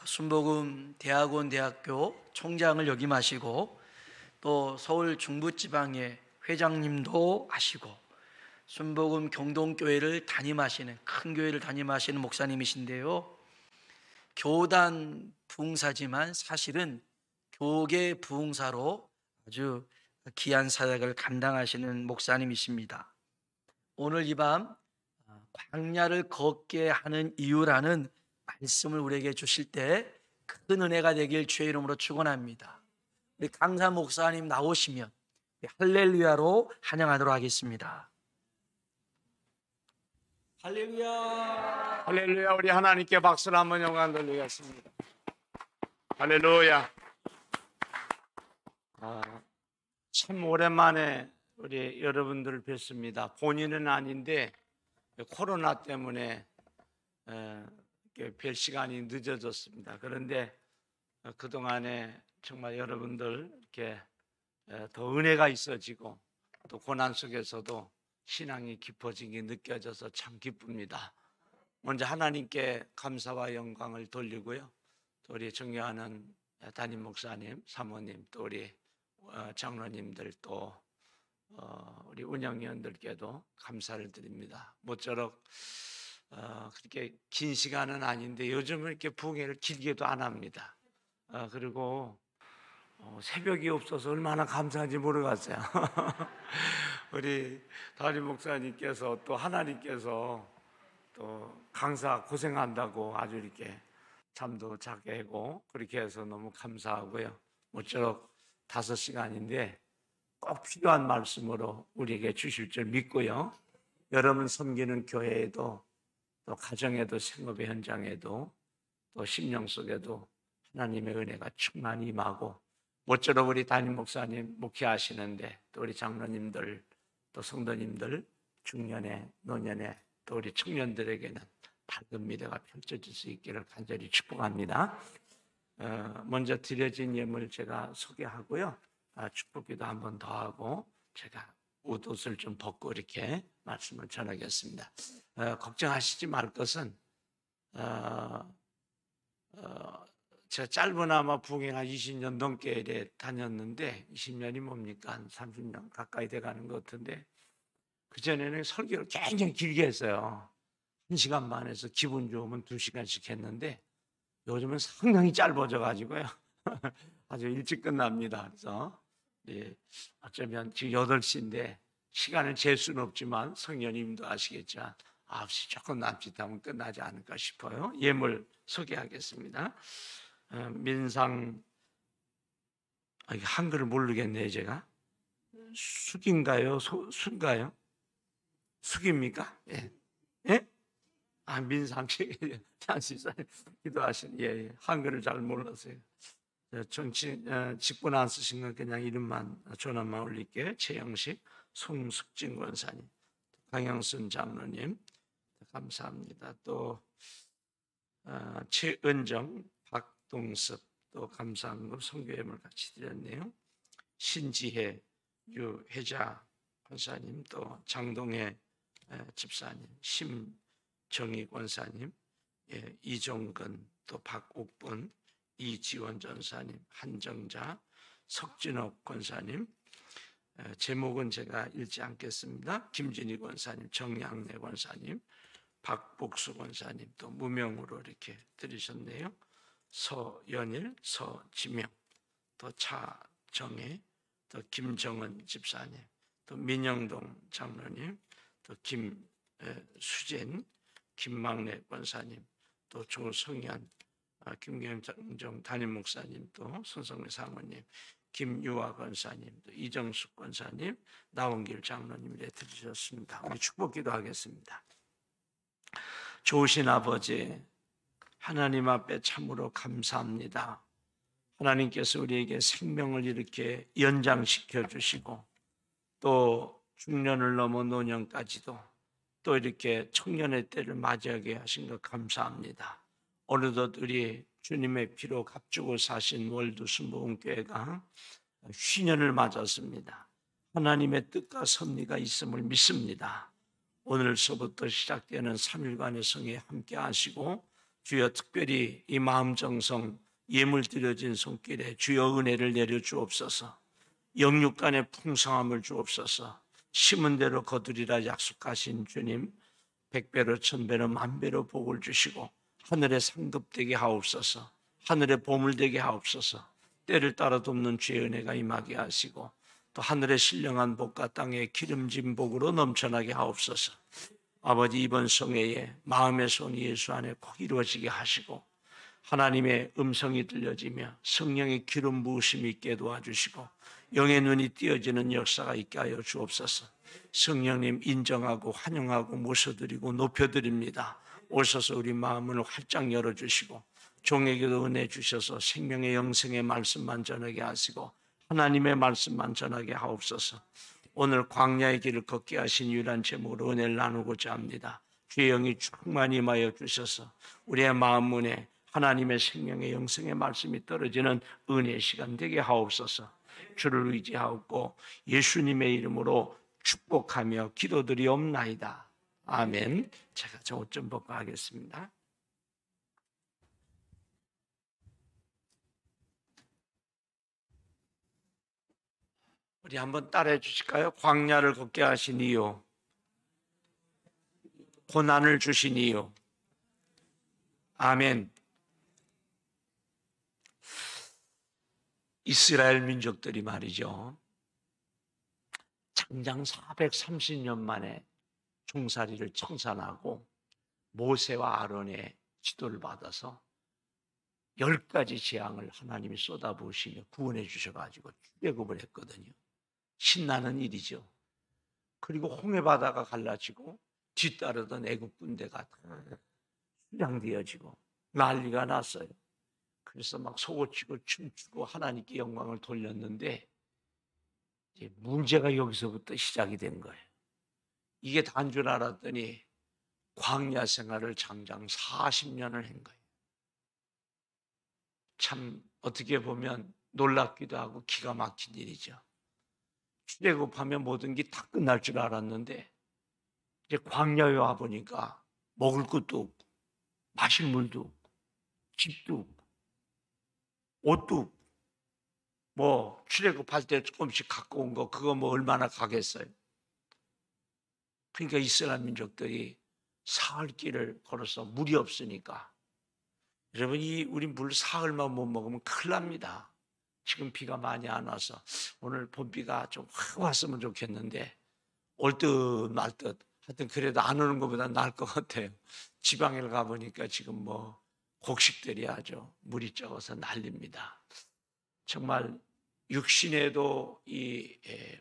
순복음 대학원 대학교 총장을 역임하시고 또 서울 중부지방의 회장님도 하시고 순복음 경동교회를 담임하시는 큰 교회를 담임하시는 목사님이신데요. 교단 부흥사지만 사실은 교계 부흥사로 아주 귀한 사역을 감당하시는 목사님이십니다. 오늘 이 밤 광야를 걷게 하는 이유라는 말씀을 우리에게 주실 때 큰 은혜가 되길 주의 이름으로 축원합니다. 우리 강사 목사님 나오시면 할렐루야로 환영하도록 하겠습니다. 할렐루야. 할렐루야. 우리 하나님께 박수를 한번 영광 돌리겠습니다. 할렐루야. 참 오랜만에 우리 여러분들을 뵙습니다. 본인은 아닌데 코로나 때문에 뵐 시간이 늦어졌습니다. 그런데 그동안에 정말 여러분들 이렇게 더 은혜가 있어지고 또 고난 속에서도 신앙이 깊어지게 느껴져서 참 기쁩니다. 먼저 하나님께 감사와 영광을 돌리고요. 또 우리 존경하는 담임 목사님, 사모님, 또 우리 장로님들, 또 우리 운영위원들께도 감사를 드립니다. 모쪼록 그렇게 긴 시간은 아닌데 요즘은 이렇게 부흥회를 길게도 안 합니다. 그리고 새벽이 없어서 얼마나 감사한지 모르겠어요. 우리 담임 목사님께서 또 하나님께서 또 강사 고생한다고 아주 이렇게 잠도 자게 하고 그렇게 해서 너무 감사하고요. 모쪼록 5시간인데 꼭 필요한 말씀으로 우리에게 주실 줄 믿고요. 여러분 섬기는 교회에도 또 가정에도 생업의 현장에도 또 심령 속에도 하나님의 은혜가 충만히 임하고 모쪼록 우리 담임 목사님 목회하시는데 또 우리 장로님들 또 성도님들 중년에 노년에 또 우리 청년들에게는 밝은 미래가 펼쳐질 수 있기를 간절히 축복합니다. 먼저 드려진 예물 제가 소개하고요. 축복기도 한 번 더 하고 제가 옷을 좀 벗고 이렇게 말씀을 전하겠습니다. 걱정하시지 말 것은 제가 짧으나마 부흥회 한 20년 넘게 이래 다녔는데 20년이 뭡니까? 한 30년 가까이 돼가는 것 같은데 그전에는 설교를 굉장히 길게 했어요. 1시간 반에서 기분 좋으면 2시간씩 했는데 요즘은 상당히 짧아져가지고요. 아주 일찍 끝납니다. 그래서 어쩌면 지금 8시인데 시간을 잴 수는 없지만 성령님도 아시겠지만 9시 조금 남짓하면 끝나지 않을까 싶어요. 예물 소개하겠습니다. 민상 한글을 모르겠네요. 제가 숙인가요? 숙인가요? 숙입니까? 예. 예? 민상식 기도하신 예. 한글을 잘 몰라서요. 정치 직분 안 쓰신 건 그냥 이름만 전화만 올릴게요. 최영식, 송숙진 권사님, 강영순 장로님 감사합니다. 또 최은정, 박동섭 또 감사한금 성교예물 같이 드렸네요. 신지혜, 유혜자 권사님, 또 장동혜 집사님, 심정희 권사님, 이종근, 또 박옥분, 이지원 전사님, 한정자, 석진옥 권사님, 제목은 제가 읽지 않겠습니다. 김진희 권사님, 정양래 권사님, 박복수 권사님, 또 무명으로 이렇게 들으셨네요. 서연일, 서지명, 또 차정혜, 또 김정은 집사님, 또 민영동 장로님, 또 김수진, 김막래 권사님, 또 조성현, 김경정 담임 목사님, 또 손성래 사모님, 김유아 권사님, 또 이정숙 권사님, 나원길 장로님 이렇게 들으셨습니다. 우리 축복기도 하겠습니다. 좋으신 아버지 하나님 앞에 참으로 감사합니다. 하나님께서 우리에게 생명을 이렇게 연장시켜 주시고 또 중년을 넘어 노년까지도 또 이렇게 청년의 때를 맞이하게 하신 것 감사합니다. 어느덧 우리 주님의 피로 값주고 사신 월두 순복음교회가 휘년을 맞았습니다. 하나님의 뜻과 섭리가 있음을 믿습니다. 오늘서부터 시작되는 3일간의 성에 함께 하시고 주여 특별히 이 마음 정성 예물 드려진 손길에 주여 은혜를 내려 주옵소서. 영육간의 풍성함을 주옵소서. 심은 대로 거두리라 약속하신 주님, 백배로 천배로 만배로 복을 주시고 하늘에 상급되게 하옵소서. 하늘에 보물되게 하옵소서. 때를 따라 돕는 주의 은혜가 임하게 하시고 또 하늘의 신령한 복과 땅의 기름진 복으로 넘쳐나게 하옵소서. 아버지, 이번 성회에 마음의 손이 예수 안에 꼭 이루어지게 하시고 하나님의 음성이 들려지며 성령의 기름 부으심이 있게 도와주시고 영의 눈이 띄어지는 역사가 있게 하여 주옵소서. 성령님 인정하고 환영하고 모셔드리고 높여드립니다. 오셔서 우리 마음을 활짝 열어주시고 종에게도 은혜 주셔서 생명의 영생의 말씀만 전하게 하시고 하나님의 말씀만 전하게 하옵소서. 오늘 광야의 길을 걷게 하신 유일한 제목으로 은혜를 나누고자 합니다. 주의 영이 충만히 임하여 주셔서 우리의 마음 문에 하나님의 생명의 영생의 말씀이 떨어지는 은혜의 시간 되게 하옵소서. 주를 의지하옵고 예수님의 이름으로 축복하며 기도드리옵나이다. 아멘. 제가 저 옷 좀 벗고 하겠습니다. 우리 한번 따라해 주실까요? 광야를 걷게 하신 이유, 고난을 주신 이유. 아멘. 이스라엘 민족들이 말이죠, 장장 430년 만에 종살이를 청산하고 모세와 아론의 지도를 받아서 10가지 재앙을 하나님이 쏟아부으시며 구원해 주셔가지고 출애굽을 했거든요. 신나는 일이죠. 그리고 홍해바다가 갈라지고 뒤따르던 애국 군대가 수장되어지고 난리가 났어요. 그래서 막 소고치고 춤추고 하나님께 영광을 돌렸는데 이제 문제가 여기서부터 시작이 된 거예요. 이게 단 줄 알았더니 광야 생활을 장장 40년을 한 거예요. 참 어떻게 보면 놀랍기도 하고 기가 막힌 일이죠. 출애굽하면 모든 게 다 끝날 줄 알았는데 이제 광야에 와 보니까 먹을 것도 없고 마실 물도 없고 집도 없고 옷도 없고 뭐 출애굽할 때 조금씩 갖고 온 거 그거 뭐 얼마나 가겠어요. 그러니까 이스라엘 민족들이 사흘 길을 걸어서 물이 없으니까, 여러분 우리 물 사흘만 못 먹으면 큰일 납니다. 지금 비가 많이 안 와서 오늘 봄비가 좀 확 왔으면 좋겠는데 올 듯 말 듯 하여튼 그래도 안 오는 것보다 나을 것 같아요. 지방에 가보니까 지금 뭐 곡식들이 아주 물이 적어서 난립니다. 정말 육신에도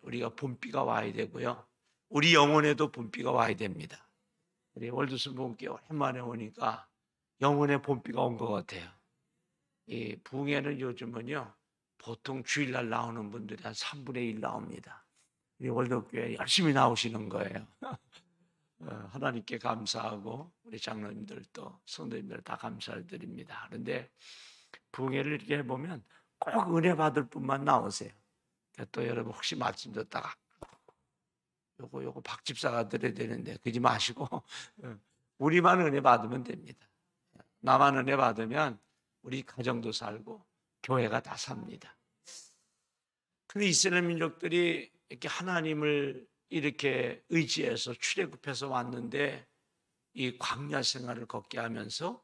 우리가 봄비가 와야 되고요, 우리 영혼에도 봄비가 와야 됩니다. 우리 월드순복음교회 오랜만에 오니까 영혼의 봄비가 온 것 같아요. 이 부흥회는 요즘은요 보통 주일날 나오는 분들이 한 3분의 1 나옵니다. 우리 월드교회 열심히 나오시는 거예요. 하나님께 감사하고 우리 장로님들도 성도님들 다 감사를 드립니다. 그런데 부흥회를 이렇게 해보면 꼭 은혜 받을 분만 나오세요. 또 여러분 혹시 말씀 듣다가 요거 박 집사가 드려야 되는데 그러지 마시고 우리만 은혜 받으면 됩니다. 나만 은혜 받으면 우리 가정도 살고 교회가 다 삽니다. 근데 이스라엘 민족들이 이렇게 하나님을 이렇게 의지해서 출애굽해서 왔는데 이 광야 생활을 걷게 하면서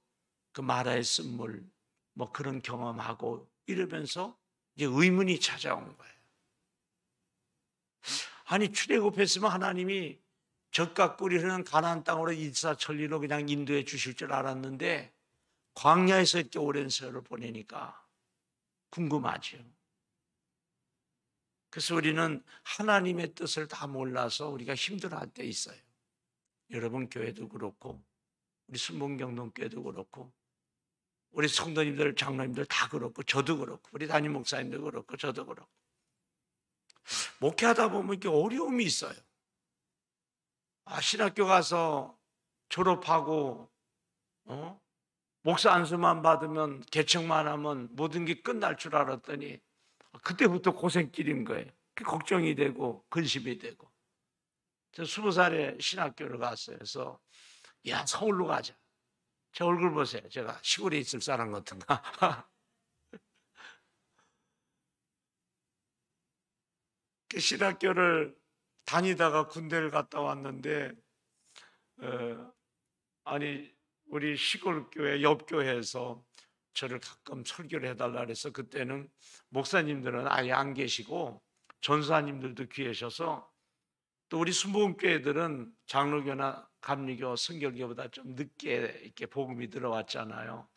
그 마라의 쓴물 뭐 그런 경험하고 이러면서 이제 의문이 찾아온 거예요. 아니 출애굽했으면 하나님이 젖과 꿀이 흐르는 가나안 땅으로 일사천리로 그냥 인도해 주실 줄 알았는데 광야에서 이렇게 오랜 세월을 보내니까 궁금하죠. 그래서 우리는 하나님의 뜻을 다 몰라서 우리가 힘들어할 때 있어요. 여러분 교회도 그렇고 우리 순복음경동교회도 그렇고 우리 성도님들 장로님들 다 그렇고 저도 그렇고 우리 담임 목사님도 그렇고 저도 그렇고 목회하다 보면 이렇게 어려움이 있어요. 신학교 가서 졸업하고 목사 안수만 받으면 개척만 하면 모든 게 끝날 줄 알았더니 그때부터 고생길인 거예요. 걱정이 되고 근심이 되고. 저 20살에 신학교를 갔어요. 그래서 야 서울로 가자. 제 얼굴 보세요. 제가 시골에 있을 사람 같은가? 그 신학교를 다니다가 군대를 갔다 왔는데 아니 우리 시골 교회 옆 교회에서 저를 가끔 설교를 해달라 그래서 그때는 목사님들은 아예 안 계시고 전사님들도 계셔서 또 우리 순복음교회들은 장로교나 감리교, 성결교보다 좀 늦게 이렇게 복음이 들어왔잖아요.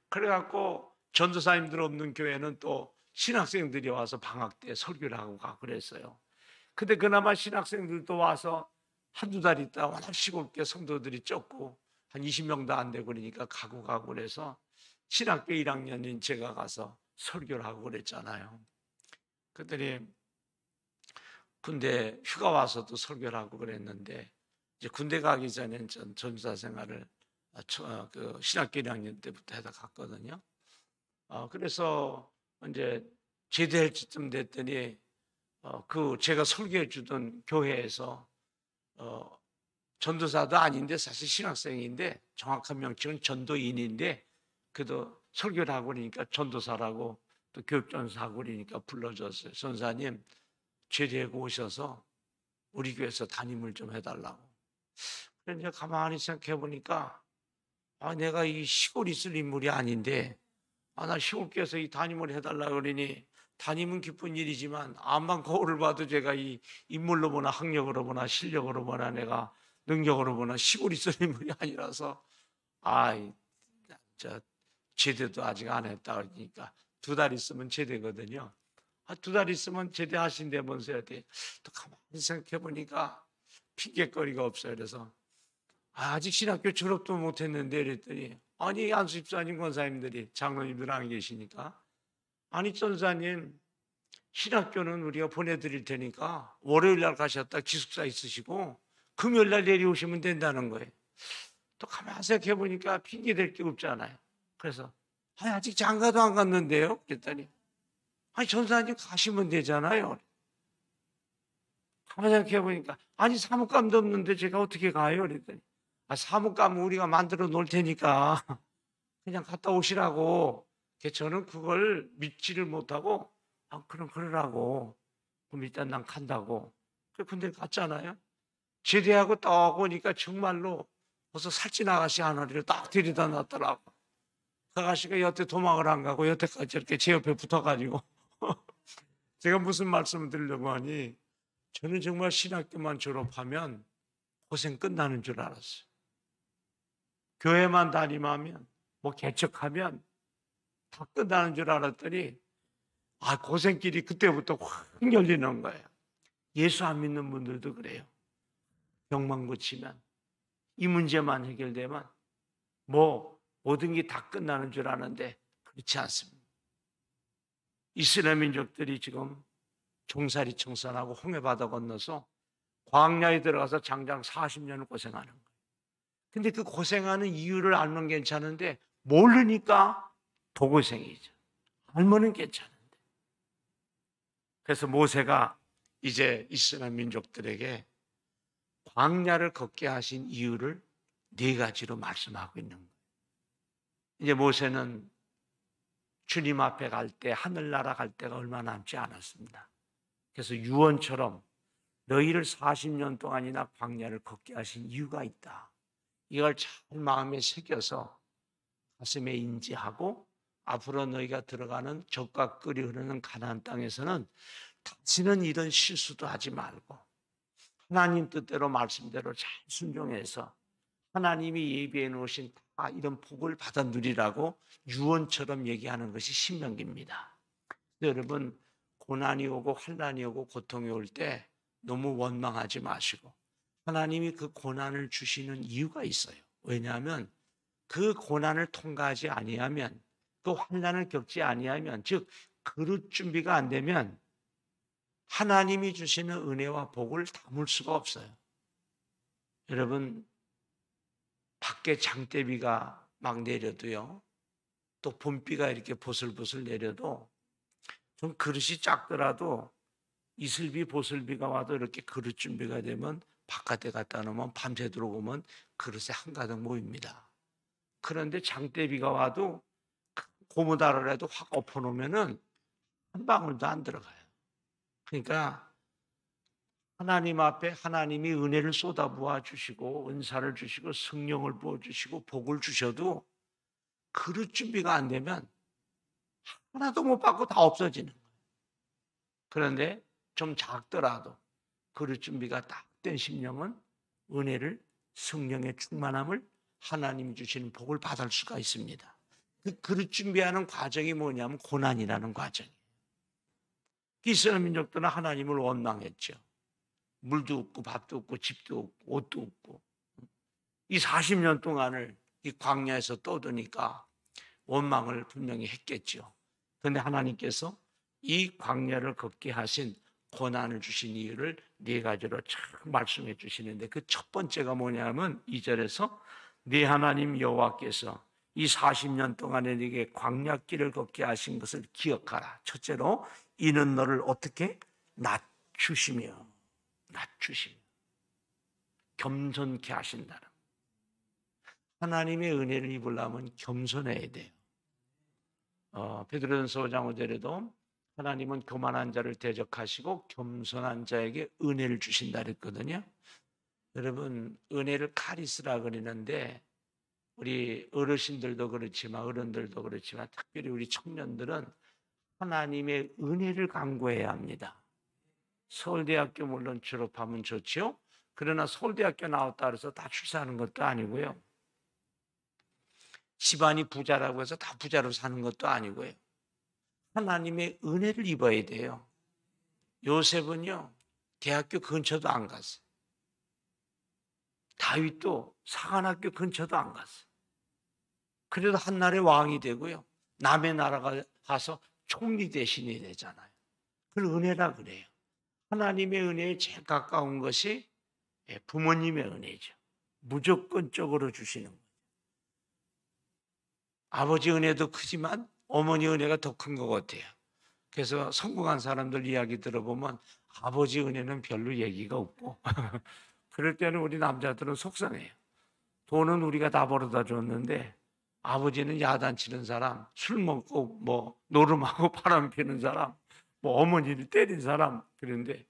그래갖고 전도사님들 없는 교회는 또 신학생들이 와서 방학 때 설교를 하고 가고 그랬어요. 근데 그나마 신학생들도 와서 한두 달 있다 워낙 시골교 성도들이 적고 한 20명도 안 되고 그러니까 가고 그래서 신학교 1학년인 제가 가서 설교를 하고 그랬잖아요. 그랬더니 군대 휴가 와서도 설교를 하고 그랬는데 이제 군대 가기 전에 전 전사 생활을 그 신학교 1학년 때부터 해다 갔거든요. 그래서 이제 제대할 쯤 됐더니 그 제가 설교해 주던 교회에서 전도사도 아닌데 사실 신학생인데 정확한 명칭은 전도인인데 그래도 설교를 하고 그러니까 전도사라고 또 교육전사하고 그러니까 불러줬어요. 전사님 제대하고 오셔서 우리 교회에서 담임을 좀 해달라고. 그런데 가만히 생각해 보니까 내가 이 시골 있을 인물이 아닌데 나 시골교회에서 이 담임을 해달라고 그러니 담임은 기쁜 일이지만 암만 거울을 봐도 제가 이 인물로 보나 학력으로 보나 실력으로 보나 내가 능력으로 보나 시골 있을 인물이 아니라서 저 제대도 아직 안 했다 그러니까 2달 있으면 제대거든요. 2달 있으면 제대하신다면서 또 가만히 생각해 보니까 핑계거리가 없어요. 그래서 아직 신학교 졸업도 못했는데 그랬더니 아니 안수집사님 권사님들이 장로님들 안 계시니까 아니 전사님 신학교는 우리가 보내드릴 테니까 월요일 날 가셨다 기숙사 있으시고 금요일 날 내려오시면 된다는 거예요. 또 가만히 생각해 보니까 핑계댈 게 없잖아요. 그래서 아직 장가도 안 갔는데요 그랬더니 전사님 가시면 되잖아요. 가만히 생각해 보니까 사무감도 없는데 제가 어떻게 가요? 그랬더니 사무감은 우리가 만들어 놓을 테니까 그냥 갔다 오시라고. 저는 그걸 믿지를 못하고 그럼 그러라고. 그럼 일단 난 간다고. 군대를 갔잖아요. 제대하고 딱 오니까 정말로 벌써 살찐 아가씨 하나를 딱 데려다 놨더라고. 그 아가씨가 여태 도망을 안 가고 여태까지 이렇게 제 옆에 붙어가지고 제가 무슨 말씀을 드리려고 하니 저는 정말 신학교만 졸업하면 고생 끝나는 줄 알았어요. 교회만 다니면 개척하면 다 끝나는 줄 알았더니 고생길이 그때부터 확 열리는 거예요. 예수 안 믿는 분들도 그래요. 병만 고치면 이 문제만 해결되면 모든 게 다 끝나는 줄 아는데 그렇지 않습니다. 이스라엘 민족들이 지금 종살이 청산하고 홍해바다 건너서 광야에 들어가서 장장 40년을 고생하는 거예요. 근데 그 고생하는 이유를 알면 괜찮은데 모르니까 더 고생이죠. 알면은 괜찮은데. 그래서 모세가 이제 이스라엘 민족들에게 광야를 걷게 하신 이유를 4가지로 말씀하고 있는 거예요. 이제 모세는 주님 앞에 갈 때 하늘나라 갈 때가 얼마 남지 않았습니다. 그래서 유언처럼 너희를 40년 동안이나 광야를 걷게 하신 이유가 있다. 이걸 잘 마음에 새겨서 가슴에 인지하고 앞으로 너희가 들어가는 젖과 꿀이 흐르는 가나안 땅에서는 다시는 이런 실수도 하지 말고 하나님 뜻대로 말씀대로 잘 순종해서 하나님이 예비해 놓으신 다 이런 복을 받아 누리라고 유언처럼 얘기하는 것이 신명기입니다. 여러분 고난이 오고 환난이 오고 고통이 올 때 너무 원망하지 마시고 하나님이 그 고난을 주시는 이유가 있어요. 왜냐하면 그 고난을 통과하지 아니하면 그 환난을 겪지 아니하면 즉 그릇 준비가 안 되면 하나님이 주시는 은혜와 복을 담을 수가 없어요. 여러분 밖에 장대비가 막 내려도요 또 봄비가 이렇게 보슬보슬 내려도 좀 그릇이 작더라도 이슬비 보슬비가 와도 이렇게 그릇 준비가 되면 바깥에 갖다 놓으면 밤새 들어오면 그릇에 한가득 모입니다. 그런데 장대비가 와도 고무다라라도 확 엎어놓으면은 한 방울도 안 들어가요. 그러니까 하나님 앞에 하나님이 은혜를 쏟아부어 주시고 은사를 주시고 성령을 부어 주시고 복을 주셔도 그릇 준비가 안 되면 하나도 못 받고 다 없어지는 거예요. 그런데 좀 작더라도 그릇 준비가 딱 된 심령은 은혜를, 성령의 충만함을, 하나님이 주시는 복을 받을 수가 있습니다. 그 그릇 준비하는 과정이 뭐냐면 고난이라는 과정이에요. 이스라엘 민족들은 하나님을 원망했죠. 물도 없고 밥도 없고 집도 없고 옷도 없고 이 40년 동안을 이 광야에서 떠드니까 원망을 분명히 했겠죠. 그런데 하나님께서 이 광야를 걷게 하신 고난을 주신 이유를 네 가지로 참 말씀해 주시는데 그 첫 번째가 뭐냐면 2절에서 네 하나님 여호와께서 이 40년 동안에 네게 광야길을 걷게 하신 것을 기억하라. 첫째로 이는 너를 어떻게 낮추시며 겸손케 하신다는. 하나님의 은혜를 입으려면 겸손해야 돼요. 베드로전서 5장 5절에도 하나님은 교만한 자를 대적하시고 겸손한 자에게 은혜를 주신다 그랬거든요. 여러분, 은혜를 카리스라 그러는데 우리 어르신들도 그렇지만 어른들도 그렇지만 특별히 우리 청년들은 하나님의 은혜를 간구해야 합니다. 서울대학교 물론 졸업하면 좋죠. 그러나 서울대학교 나왔다 해서 다 출세하는 것도 아니고요. 집안이 부자라고 해서 다 부자로 사는 것도 아니고요. 하나님의 은혜를 입어야 돼요. 요셉은요, 대학교 근처도 안 갔어요. 다윗도 사관학교 근처도 안 갔어요. 그래도 한날에 왕이 되고요. 남의 나라가 가서 총리 대신이 되잖아요. 그걸 은혜라 그래요. 하나님의 은혜에 제일 가까운 것이 부모님의 은혜죠. 무조건적으로 주시는 거예요. 아버지 은혜도 크지만 어머니 은혜가 더 큰 것 같아요. 그래서 성공한 사람들 이야기 들어보면 아버지 은혜는 별로 얘기가 없고 그럴 때는 우리 남자들은 속상해요. 돈은 우리가 다 벌어다 줬는데 아버지는 야단치는 사람, 술 먹고 뭐 노름하고 바람 피는 사람, 뭐 어머니를 때린 사람, 그런데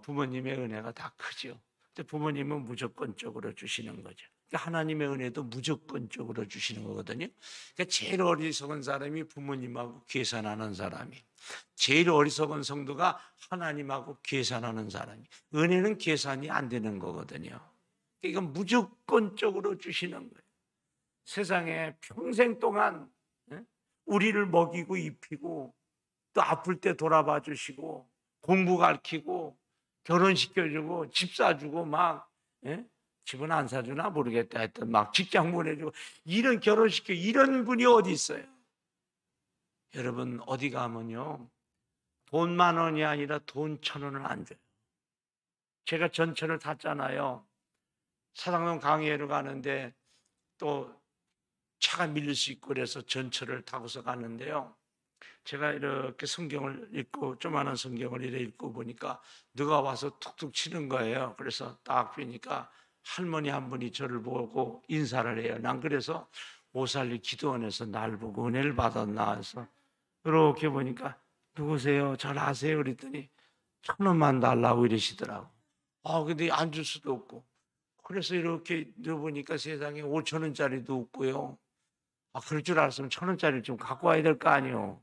부모님의 은혜가 다 크죠. 근데 부모님은 무조건적으로 주시는 거죠. 그러니까 하나님의 은혜도 무조건적으로 주시는 거거든요. 그러니까 제일 어리석은 사람이 부모님하고 계산하는 사람이, 제일 어리석은 성도가 하나님하고 계산하는 사람이. 은혜는 계산이 안 되는 거거든요. 그러니까 무조건적으로 주시는 거예요. 세상에 평생 동안 우리를 먹이고 입히고 또 아플 때 돌아봐 주시고 공부 가르치고 결혼시켜주고 집 사주고 막 집은 안 사주나 모르겠다 했던 막 직장 보내주고 이런 결혼시켜 이런 분이 어디 있어요? 여러분 어디 가면요 돈 10,000원이 아니라 돈 1,000원을 안 줘요. 제가 전철을 탔잖아요. 사당동 강의회로 가는데 또 차가 밀릴 수 있고 그래서 전철을 타고서 가는데요. 제가 이렇게 성경을 읽고 조그마한 성경을 이렇게 읽고 보니까 누가 와서 툭툭 치는 거예요. 그래서 딱 보니까 할머니 한 분이 저를 보고 인사를 해요. 난 그래서 오살리 기도원에서 날 보고 은혜를 받았나 해서 이렇게 보니까 누구세요? 잘 아세요? 그랬더니 1,000원만 달라고 이러시더라고. 근데 안 줄 수도 없고. 그래서 이렇게 들어보니까 세상에 5,000원짜리도 없고요. 그럴 줄 알았으면 1,000원짜리를 좀 갖고 와야 될 거 아니에요.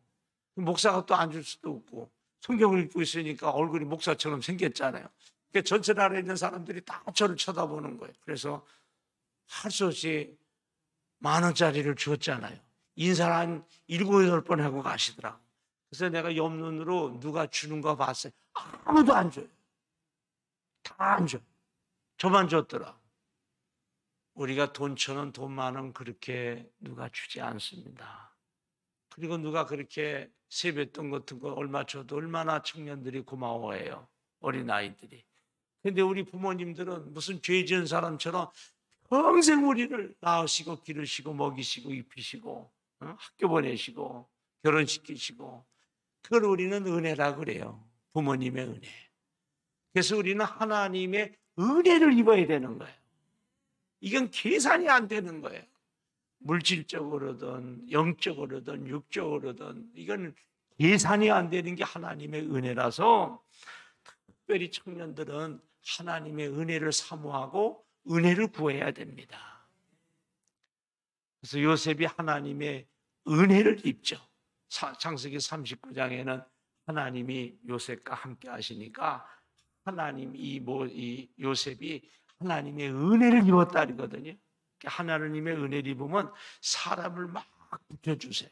목사가 또 안 줄 수도 없고 성경을 읽고 있으니까 얼굴이 목사처럼 생겼잖아요. 그러니까 전체 나라에 있는 사람들이 다 저를 쳐다보는 거예요. 그래서 할 수 없이 10,000원짜리를 주었잖아요. 인사를 한 7, 8번 하고 가시더라고요. 그래서 내가 옆눈으로 누가 주는 거 봤어요. 아무도 안 줘요. 다 안 줘요. 저만 줬더라. 우리가 돈 1,000원, 돈 10,000원 그렇게 누가 주지 않습니다. 그리고 누가 그렇게 세뱃돈 같은 거 얼마 줘도 얼마나 청년들이 고마워해요. 어린아이들이. 근데 우리 부모님들은 무슨 죄 지은 사람처럼 평생 우리를 낳으시고 기르시고 먹이시고 입히시고 학교 보내시고 결혼시키시고 그걸 우리는 은혜라 그래요. 부모님의 은혜. 그래서 우리는 하나님의 은혜를 입어야 되는 거예요. 이건 계산이 안 되는 거예요. 물질적으로든 영적으로든 육적으로든 이건 계산이 안 되는 게 하나님의 은혜라서 특별히 청년들은 하나님의 은혜를 사모하고 은혜를 구해야 됩니다. 그래서 요셉이 하나님의 은혜를 입죠. 창세기 39장에는 하나님이 요셉과 함께 하시니까 하나님 이 요셉이 하나님의 은혜를 입었다거든요. 하나님의 은혜를 입으면 사람을 막 붙여주세요.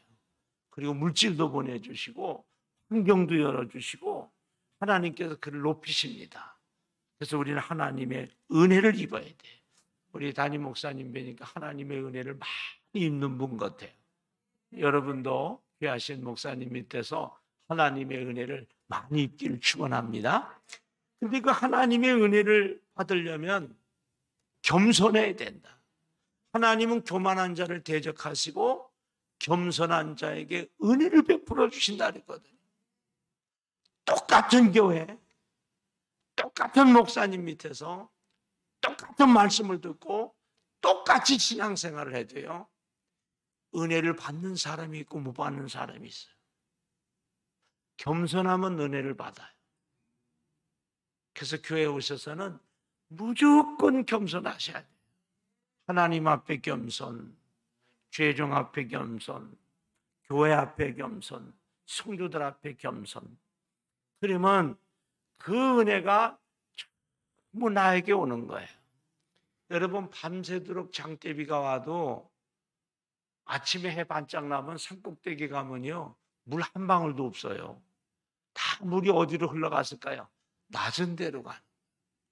그리고 물질도 보내주시고 환경도 열어주시고 하나님께서 그를 높이십니다. 그래서 우리는 하나님의 은혜를 입어야 돼요. 우리 담임 목사님 뵈니까 하나님의 은혜를 많이 입는 분 같아요. 여러분도 귀하신 목사님 밑에서 하나님의 은혜를 많이 입기를 축원합니다. 근데 그 하나님의 은혜를 받으려면 겸손해야 된다. 하나님은 교만한 자를 대적하시고 겸손한 자에게 은혜를 베풀어 주신다 그랬거든요. 똑같은 교회, 똑같은 목사님 밑에서 똑같은 말씀을 듣고 똑같이 신앙생활을 해도요, 은혜를 받는 사람이 있고 못 받는 사람이 있어요. 겸손하면 은혜를 받아요. 그래서 교회에 오셔서는 무조건 겸손하셔야 돼요. 하나님 앞에 겸손, 죄종 앞에 겸손, 교회 앞에 겸손, 성도들 앞에 겸손. 그러면 그 은혜가 전부 나에게 오는 거예요. 여러분, 밤새도록 장대비가 와도 아침에 해 반짝 나면 산꼭대기 가면요, 물 한 방울도 없어요. 다 물이 어디로 흘러갔을까요? 낮은 데로 간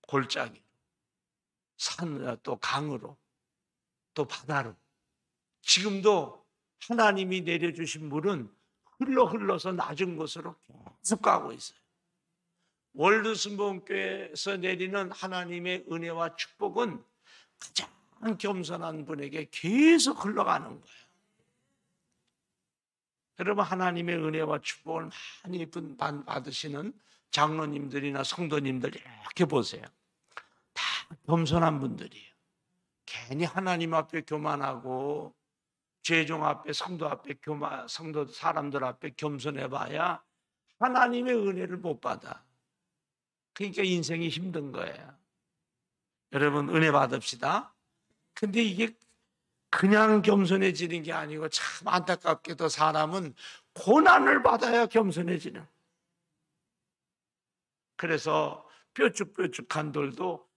골짜기, 산, 또 강으로, 또 바다로. 지금도 하나님이 내려주신 물은 흘러서 낮은 곳으로 계속 가고 있어요. 월드순복음교회에서 내리는 하나님의 은혜와 축복은 가장 겸손한 분에게 계속 흘러가는 거예요. 여러분, 하나님의 은혜와 축복을 많이 받으시는 장로님들이나 성도님들 이렇게 보세요. 다 겸손한 분들이에요. 괜히 하나님 앞에 교만하고 죄종 앞에, 성도 앞에 성도 사람들 앞에 겸손해봐야 하나님의 은혜를 못 받아. 그러니까 인생이 힘든 거예요. 여러분, 은혜 받읍시다. 근데 이게 그냥 겸손해지는 게 아니고 참 안타깝게도 사람은 고난을 받아야 겸손해지는. 그래서 뾰족뾰족한 돌도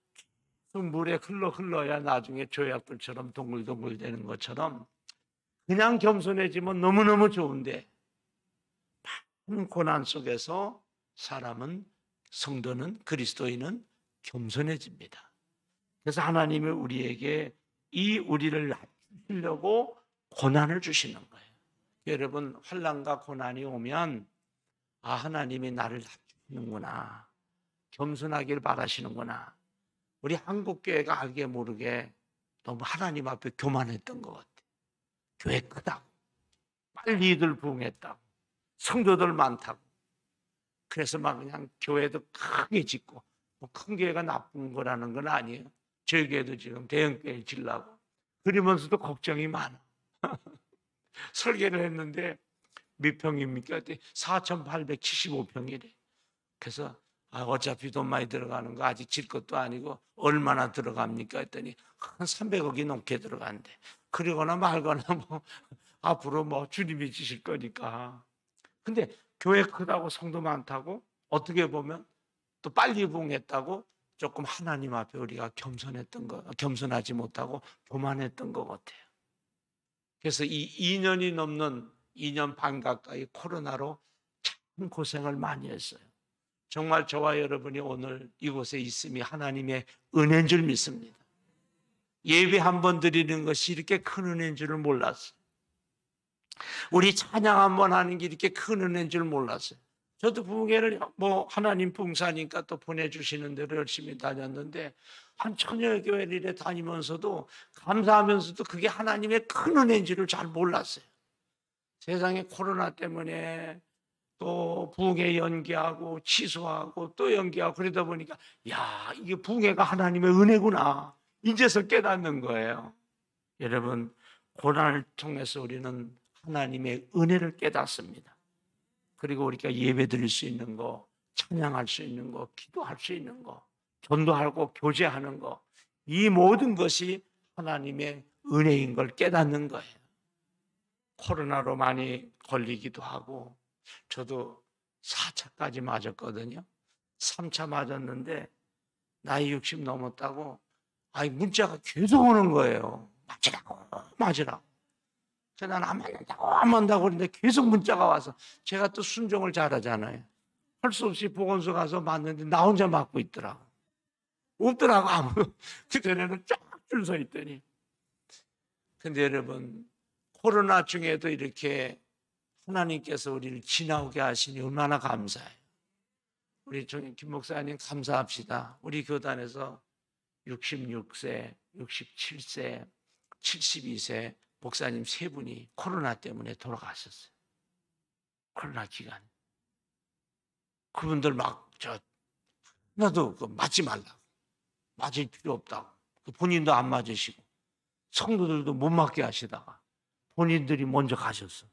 물에 흘러야 나중에 조약돌처럼 동글동글 되는 것처럼 그냥 겸손해지면 너무너무 좋은데 많은 고난 속에서 사람은, 성도는, 그리스도인은 겸손해집니다. 그래서 하나님은 우리에게 이 우리를 낮추시려고 고난을 주시는 거예요. 여러분, 환난과 고난이 오면 하나님이 나를 낮추시는구나, 겸손하길 바라시는구나. 우리 한국교회가 알게 모르게 너무 하나님 앞에 교만했던 것 같아요. 교회 크다고, 빨리들 부흥했다고, 성도들 많다고. 그래서 막 그냥 교회도 크게 짓고, 뭐 큰 교회가 나쁜 거라는 건 아니에요. 저희 교회도 지금 대형교회 지려고 그러면서도 걱정이 많아. 설계를 했는데 몇 평입니까? 4,875평이래. 그래서 어차피 돈 많이 들어가는 거 아직 질 것도 아니고 얼마나 들어갑니까? 했더니 한 300억이 넘게 들어간대. 그러거나 말거나 뭐 앞으로 뭐 주님이 지실 거니까. 근데 교회 크다고 성도 많다고 어떻게 보면 또 빨리 부흥했다고 조금 하나님 앞에 우리가 겸손하지 못하고 교만했던 것 같아요. 그래서 이 2년이 넘는 2년 반 가까이 코로나로 참 고생을 많이 했어요. 정말 저와 여러분이 오늘 이곳에 있음이 하나님의 은혜인 줄 믿습니다. 예배 한 번 드리는 것이 이렇게 큰 은혜인 줄을 몰랐어요. 우리 찬양 한 번 하는 게 이렇게 큰 은혜인 줄 몰랐어요. 저도 부흥회를 뭐 하나님 봉사니까 또 보내주시는 대로 열심히 다녔는데 한 천여 교회를 이래 다니면서도 감사하면서도 그게 하나님의 큰 은혜인 줄을 잘 몰랐어요. 세상에 코로나 때문에 또 부흥회 연기하고 취소하고 또 연기하고 그러다 보니까 야, 이게 부흥회가 하나님의 은혜구나 이제서 깨닫는 거예요. 여러분, 고난을 통해서 우리는 하나님의 은혜를 깨닫습니다. 그리고 우리가 예배 드릴 수 있는 거, 찬양할 수 있는 거, 기도할 수 있는 거, 전도하고 교제하는 거, 이 모든 것이 하나님의 은혜인 걸 깨닫는 거예요. 코로나로 많이 걸리기도 하고, 저도 4차까지 맞았거든요. 3차 맞았는데 나이 60 넘었다고 문자가 계속 오는 거예요. 맞으라고. 그래서 나는 안 맞는다고 그러는데 계속 문자가 와서, 제가 또 순종을 잘하잖아요. 할 수 없이 보건소 가서 맞는데 나 혼자 맞고 있더라고. 없더라고, 아무도. 그전에는 쫙 줄 서 있더니. 근데 여러분, 코로나 중에도 이렇게 하나님께서 우리를 지나오게 하시니 얼마나 감사해요. 우리 김 목사님 감사합시다. 우리 교단에서 66세, 67세, 72세 목사님 세 분이 코로나 때문에 돌아가셨어요. 코로나 기간에. 그분들 나도 맞지 말라고. 맞을 필요 없다고. 본인도 안 맞으시고, 성도들도 못 맞게 하시다가 본인들이 먼저 가셨어.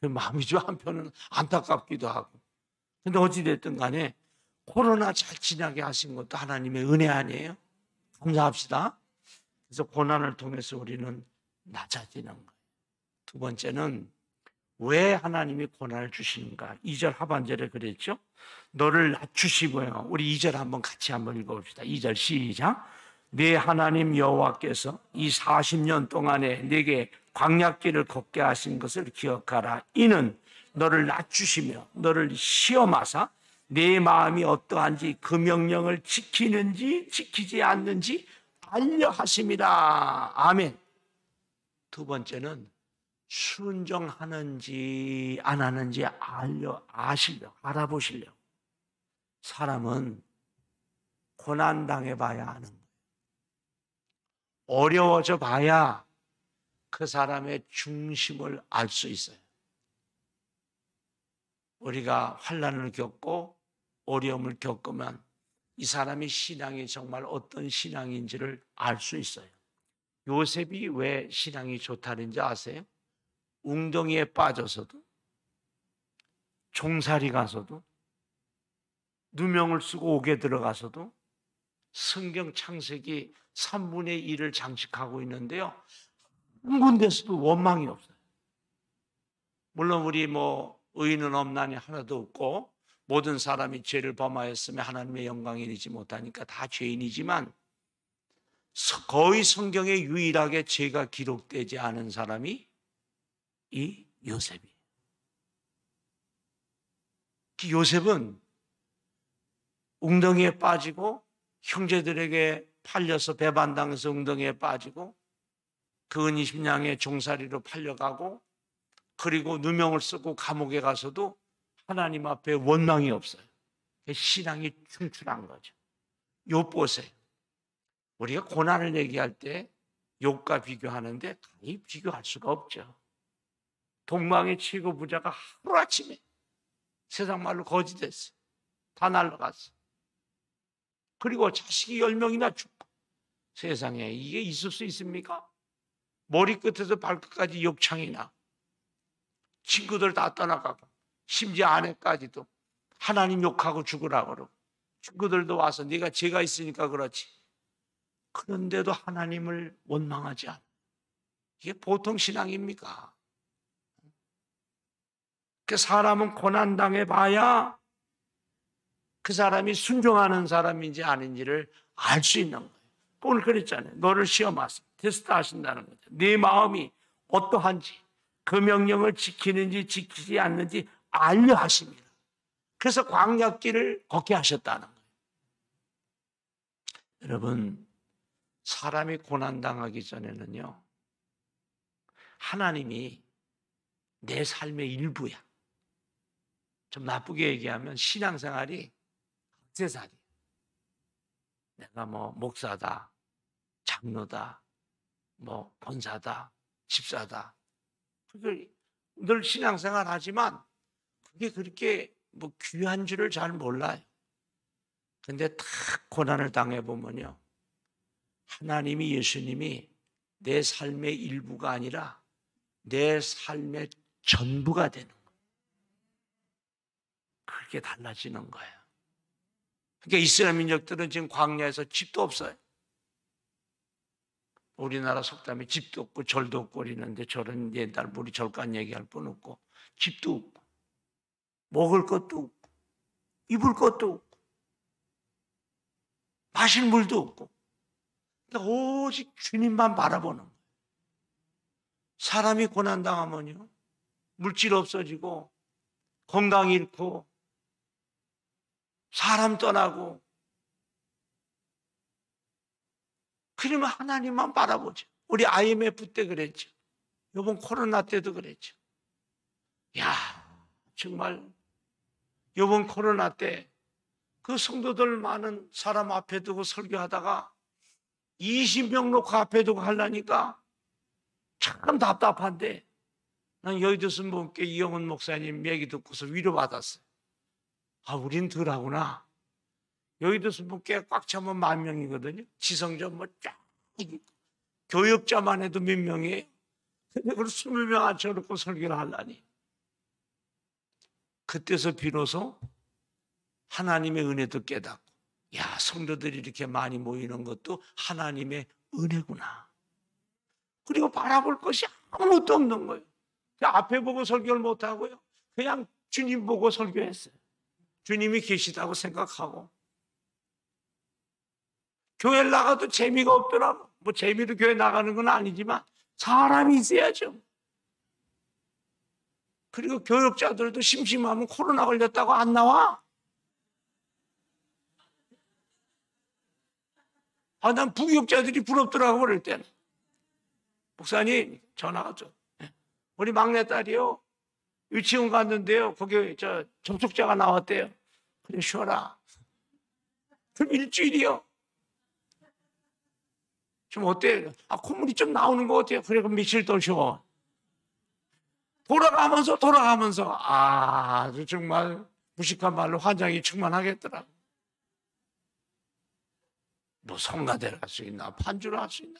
마음이 좀 한편은 안타깝기도 하고. 근데 어찌됐든 간에 코로나 잘 지나게 하신 것도 하나님의 은혜 아니에요? 감사합시다. 그래서 고난을 통해서 우리는 낮아지는 거예요. 두 번째는 왜 하나님이 고난을 주시는가? 2절 하반절에 그랬죠? 너를 낮추시고요. 우리 2절 한번 같이 한번 읽어봅시다. 2절 시작. 내 하나님 여호와께서 이 40년 동안에 내게 광야길을 걷게 하신 것을 기억하라. 이는 너를 낮추시며 너를 시험하사 내 마음이 어떠한지 그 명령을 지키는지 지키지 않는지 알려 하심이라. 아멘. 두 번째는 순종하는지 안 하는지 알아보시려고. 사람은 고난 당해봐야 아는 거예요. 어려워져 봐야 그 사람의 중심을 알 수 있어요. 우리가 환난을 겪고 어려움을 겪으면 이 사람의 신앙이 정말 어떤 신앙인지를 알 수 있어요. 요셉이 왜 신앙이 좋다는지 아세요? 웅덩이에 빠져서도, 종살이 가서도, 누명을 쓰고 옥에 들어가서도 성경 창세기 3분의 1을 장식하고 있는데요, 한 군데서도 원망이 없어요. 물론 우리 의인은 없나니 하나도 없고 모든 사람이 죄를 범하였으며 하나님의 영광에 이르지 못하니까 다 죄인이지만, 거의 성경에 유일하게 죄가 기록되지 않은 사람이 이 요셉이에요. 요셉은 웅덩이에 빠지고 형제들에게 팔려서 배반당해서 웅덩이에 빠지고 그 20냥의 종살이로 팔려가고, 그리고 누명을 쓰고 감옥에 가서도 하나님 앞에 원망이 없어요. 신앙이 충출한 거죠. 욥 보세요. 우리가 고난을 얘기할 때 욥과 비교하는데 거의 비교할 수가 없죠. 동방의 최고 부자가 하루아침에 세상 말로 거지 됐어요. 다 날아갔어요. 그리고 자식이 10명이나 죽고. 세상에 이게 있을 수 있습니까? 머리끝에서 발끝까지 욕창이 나고, 친구들 다 떠나가고, 심지어 아내까지도 하나님 욕하고 죽으라고 그러고, 친구들도 와서 네가 죄가 있으니까 그렇지. 그런데도 하나님을 원망하지 않아. 이게 보통 신앙입니까? 그 사람은 고난당해 봐야 그 사람이 순종하는 사람인지 아닌지를 알 수 있는 거예요. 오늘 그랬잖아요. 너를 시험하사 테스트 하신다는 거죠. 네 마음이 어떠한지 그 명령을 지키는지 지키지 않는지 알려 하십니다. 그래서 광야길을 걷게 하셨다는 거예요. 여러분, 사람이 고난당하기 전에는요, 하나님이 내 삶의 일부야. 좀 나쁘게 얘기하면 신앙생활이 세살이. 내가 목사다, 장로다, 권사다, 집사다. 늘 신앙생활 하지만 그게 그렇게 귀한 줄을 잘 몰라요. 근데 탁 고난을 당해보면요, 하나님이, 예수님이 내 삶의 일부가 아니라 내 삶의 전부가 되는 거예요. 그렇게 달라지는 거예요. 그러니까 이스라엘 민족들은 지금 광야에서 집도 없어요. 우리나라 속담에 집도 없고 절도 없고 그러는데 절은 옛날 우리 절간 얘기할 뻔 없고 집도 없고 먹을 것도 없고 입을 것도 없고 마실 물도 없고 그러니까 오직 주님만 바라보는 거예요. 사람이 고난당하면요 물질 없어지고 건강 잃고 사람 떠나고 그러면 하나님만 바라보죠. 우리 IMF 때 그랬죠. 이번 코로나 때도 그랬죠. 야, 정말 이번 코로나 때 그 성도들 많은 사람 앞에 두고 설교하다가 20명 놓고 앞에 두고 하려니까 참 답답한데 난 여의도 순복음교회 이영훈 목사님 얘기 듣고서 위로받았어요. 아, 우린 덜하구나. 여의도 순복음교회 꽉 차면 10,000명이거든요. 지성전 쫙 교역자만 해도 몇 명이에요. 근데 그걸 20명 앉혀놓고 설교를 하려니. 그때서 비로소 하나님의 은혜도 깨닫고 야, 성도들이 이렇게 많이 모이는 것도 하나님의 은혜구나. 그리고 바라볼 것이 아무것도 없는 거예요. 앞에 보고 설교를 못하고요. 그냥 주님 보고 설교했어요. 주님이 계시다고 생각하고. 교회 나가도 재미가 없더라고. 뭐 재미로 교회 나가는 건 아니지만 사람이 있어야죠. 그리고 교역자들도 심심하면 코로나 걸렸다고 안 나와. 아, 난 부교역자들이 부럽더라고 그럴 때는. 목사님 전화가 좀. 우리 막내딸이요. 유치원 갔는데요. 거기 접촉자가 나왔대요. 그래 쉬어라. 그럼 일주일이요. 좀 어때? 아, 콧물이 좀 나오는 거 어때요? 그래 그럼 며칠 더 쉬어. 돌아가면서 아주 정말 무식한 말로 환장이 충만하겠더라고. 뭐 성가대를 할 수 있나? 판주를 할 수 있나?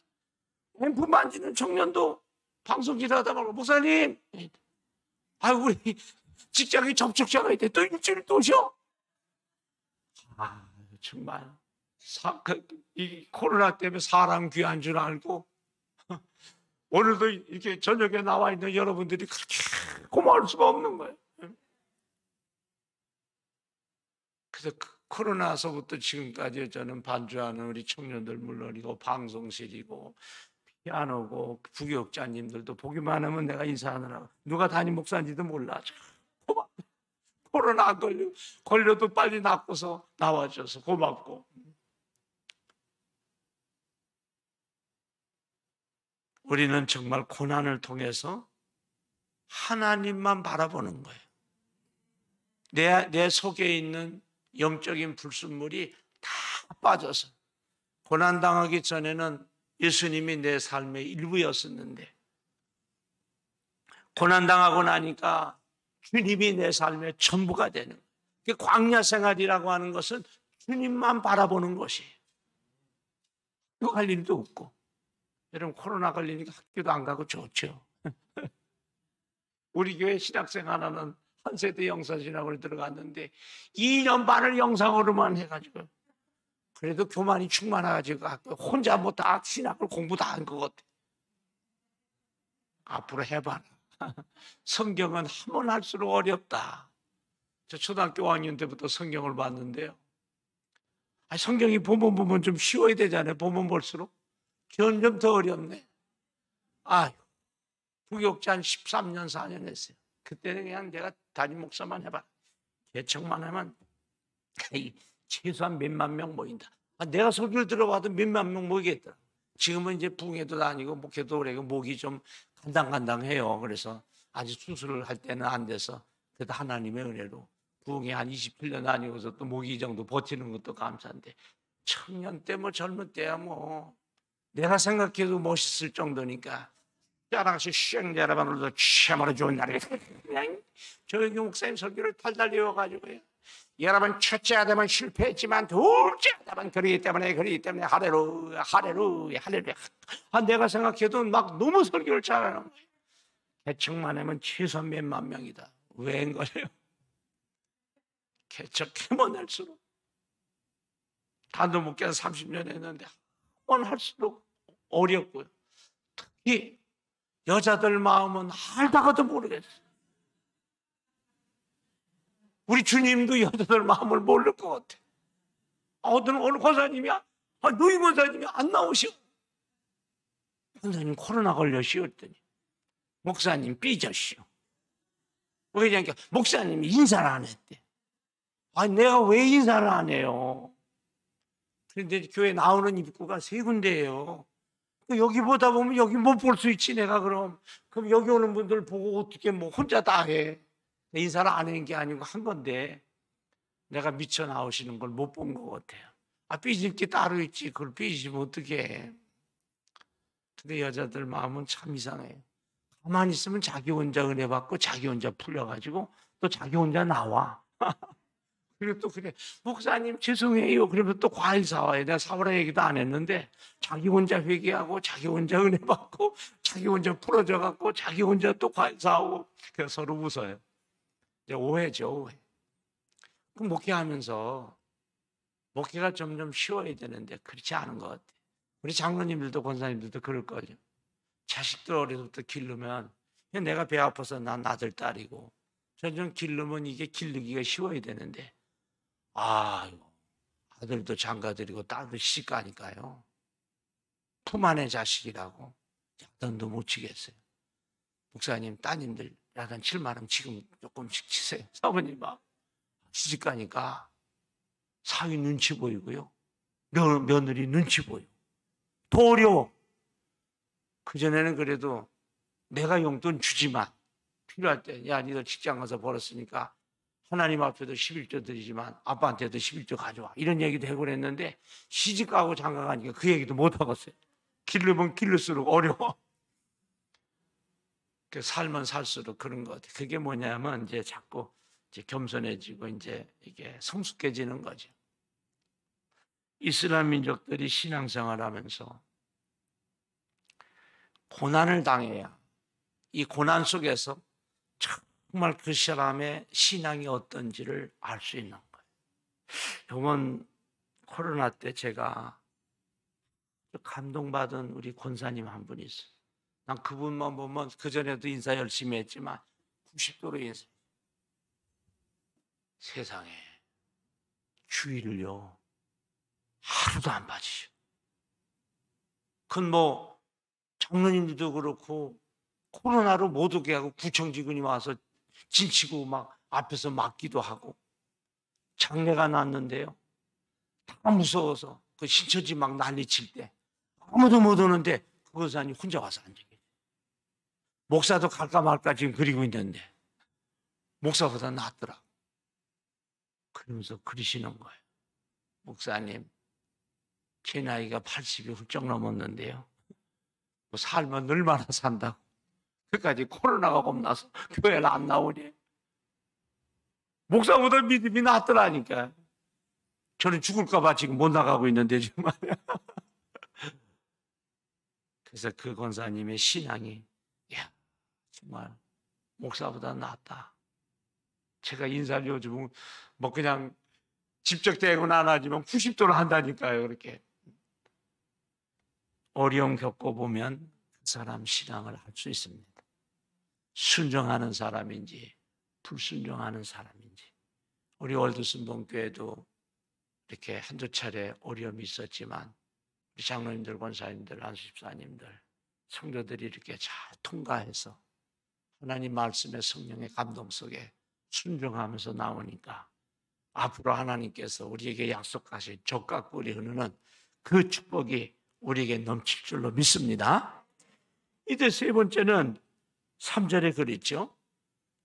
앰프 만지는 청년도 방송질 하다 말고 목사님 아 우리 직장에 접촉자가 있대. 또 일주일 또 쉬어? 아 정말 이 코로나 때문에 사람 귀한 줄 알고 오늘도 이렇게 저녁에 나와 있는 여러분들이 그렇게 고마울 수가 없는 거예요. 그래서 코로나서부터 지금까지 저는 반주하는 우리 청년들 물론이고 방송실이고 피아노고 부교역자님들도 보기만 하면 내가 인사하느라고 누가 담임 목사인지도 몰라. 고맙다. 코로나 안 걸려도 빨리 낫고서 나와줘서 고맙고. 우리는 정말 고난을 통해서 하나님만 바라보는 거예요. 내 속에 있는 영적인 불순물이 다 빠져서 고난당하기 전에는 예수님이 내 삶의 일부였었는데 고난당하고 나니까 주님이 내 삶의 전부가 되는 거예요. 광야 생활이라고 하는 것은 주님만 바라보는 것이에요. 학교 갈 일도 없고 여러분 코로나 걸리니까 학교도 안 가고 좋죠. 우리 교회 신학생활하는 한 세대 영사진학을 들어갔는데 2년 반을 영상으로만 해가지고 그래도 교만이 충만해가지고 혼자 뭐 다 신학을 공부 다 한 것 같아. 앞으로 해봐라. 성경은 하면 할수록 어렵다. 저 초등학교 5학년 때부터 성경을 봤는데요. 성경이 보면 좀 쉬워야 되잖아요. 보면 볼수록 점점 더 어렵네. 부교역자 한 13년 4년 했어요. 그때는 그냥 내가 담임 목사만 해봐. 개척만 하면 최소한 몇만 명 모인다. 내가 설교를 들어봐도 몇만 명 모이겠더라. 지금은 이제 부흥회도 다니고 목회도 그래고 목이 좀 간당간당해요. 그래서 아직 수술을 할 때는 안 돼서 그래도 하나님의 은혜로 부흥회 한 27년 다니고서 또 목이 이 정도 버티는 것도 감사한데 청년 때 뭐 젊을 때야 뭐 내가 생각해도 멋있을 정도니까 짜라시 시행자라반으로도 치마로 좋은 날에 그냥 저희 목사님 설교를 탈달 외워가지고요. 여러분 첫째 아담은 실패했지만 둘째 아담은 그러기 때문에 할렐루야 할렐루야 할렐루야. 내가 생각해도 막 너무 설교를 잘하는 거예요. 개척만 하면 최소 몇만 명이다. 왜인 거예요? 개척해만 할수록 단도 목회한 30년 했는데 한 할수록 어렵고요. 특히 여자들 마음은 알다가도 모르겠어요. 우리 주님도 여자들 마음을 모를 것 같아. 어느 권사님이야? 노인 권사님이 안 나오셔. 권사님 코로나 걸려 쉬었더니 목사님 삐졌시오. 왜냐니까 목사님이 인사를 안 했대. 내가 왜 인사를 안 해요? 그런데 교회 나오는 입구가 세 군데예요. 여기 보다 보면 여기 못 볼 수 있지 내가 그럼 여기 오는 분들 보고 어떻게 뭐 혼자 다 해. 인사를 안 한 게 아니고 한 건데 내가 미쳐 나오시는 걸 못 본 것 같아요. 삐질 게 따로 있지 그걸 삐지면 어떻게 해. 근데 여자들 마음은 참 이상해요. 가만히 있으면 자기 혼자 은혜 받고 자기 혼자 풀려가지고 또 자기 혼자 나와. 그리고 또 그래 목사님 죄송해요. 그러면 또 과일 사와요. 내가 사오라 얘기도 안 했는데 자기 혼자 회개하고 자기 혼자 은혜 받고 자기 혼자 풀어져 갖고 자기 혼자 또 과일 사오고 그래서 서로 웃어요. 이제 오해죠 오해. 그럼 목회하면서 목회가 점점 쉬워야 되는데 그렇지 않은 것 같아요. 우리 장로님들도 권사님들도 그럴 거죠. 자식들 어려서부터 기르면 내가 배 아파서 난 아들 딸이고 점점 기르면 이게 기르기가 쉬워야 되는데 아들도 장가들이고 딸도 시집가니까요. 품 안의 자식이라고 야단도 못 치겠어요. 목사님 따님들 야단 7만 원 지금 조금씩 치세요. 사모님 막 시집가니까 사위 눈치 보이고요. 며느리 눈치 보이고 더 어려워. 그전에는 그래도 내가 용돈 주지만 필요할 때 야 니들 직장 가서 벌었으니까 하나님 앞에도 11조 드리지만 아빠한테도 11조 가져와 이런 얘기도 하고 그랬는데 시집가고 장가가니까 그 얘기도 못 하겠어요. 기르면 기를수록 어려워. 그 살면 살수록 그런 것 같아요. 그게 뭐냐면 이제 자꾸 이제 겸손해지고 이제 이게 성숙해지는 거죠. 이슬람 민족들이 신앙생활하면서 고난을 당해야 이 고난 속에서 정말 그 사람의 신앙이 어떤지를 알 수 있는 거예요. 이번 코로나 때 제가 감동받은 우리 권사님 한 분이 있어요. 난 그분만 보면 그전에도 인사 열심히 했지만 90도로 인사. 세상에 주의를요 하루도 안 빠지셔. 그건 뭐 장로님들도 그렇고 코로나로 못 오게 하고 구청직원이 와서 진치고 막 앞에서 막기도 하고 장례가 났는데요. 다 무서워서 그 신처지 막 난리칠 때 아무도 못 오는데 그 권사님 혼자 와서 앉아 계세요. 목사도 갈까 말까 지금 그리고 있는데 목사보다 낫더라. 그러면서 그러시는 거예요. 목사님 제 나이가 80이 훌쩍 넘었는데요. 뭐 살면 얼마나 산다고. 그까지 코로나가 겁나서 교회를 안 나오니. 목사보다 믿음이 낫더라니까. 저는 죽을까 봐 지금 못 나가고 있는데 지금 말이야. 그래서 그 권사님의 신앙이 야 정말 목사보다 낫다. 제가 인사를 요즘 뭐 그냥 직접대고는 안 하지만 90도로 한다니까요. 그렇게 어려움 겪어보면 그 사람 신앙을 할 수 있습니다. 순종하는 사람인지 불순종하는 사람인지. 우리 월드순복음교회도 이렇게 한두 차례 어려움이 있었지만 우리 장로님들, 권사님들, 안수집사님들, 성도들이 이렇게 잘 통과해서 하나님 말씀의 성령의 감동 속에 순종하면서 나오니까 앞으로 하나님께서 우리에게 약속하신 적과 꿀이 흐르는 그 축복이 우리에게 넘칠 줄로 믿습니다. 이제 세 번째는 3절에 그랬죠.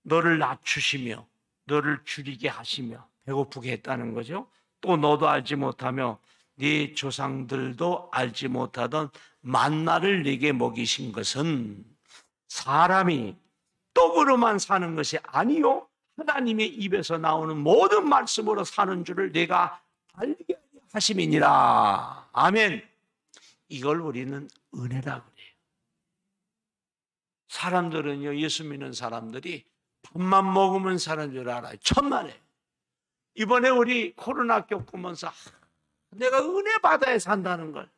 너를 낮추시며 너를 줄이게 하시며 배고프게 했다는 거죠. 또 너도 알지 못하며 네 조상들도 알지 못하던 만나를 네게 먹이신 것은 사람이 떡으로만 사는 것이 아니요 하나님의 입에서 나오는 모든 말씀으로 사는 줄을 내가 알게 하심이니라. 아멘. 이걸 우리는 은혜라고 그래요. 사람들은요, 예수 믿는 사람들이 밥만 먹으면 사는 줄 알아요. 천만에. 이번에 우리 코로나 겪으면서 내가 은혜 받아야 산다는 걸,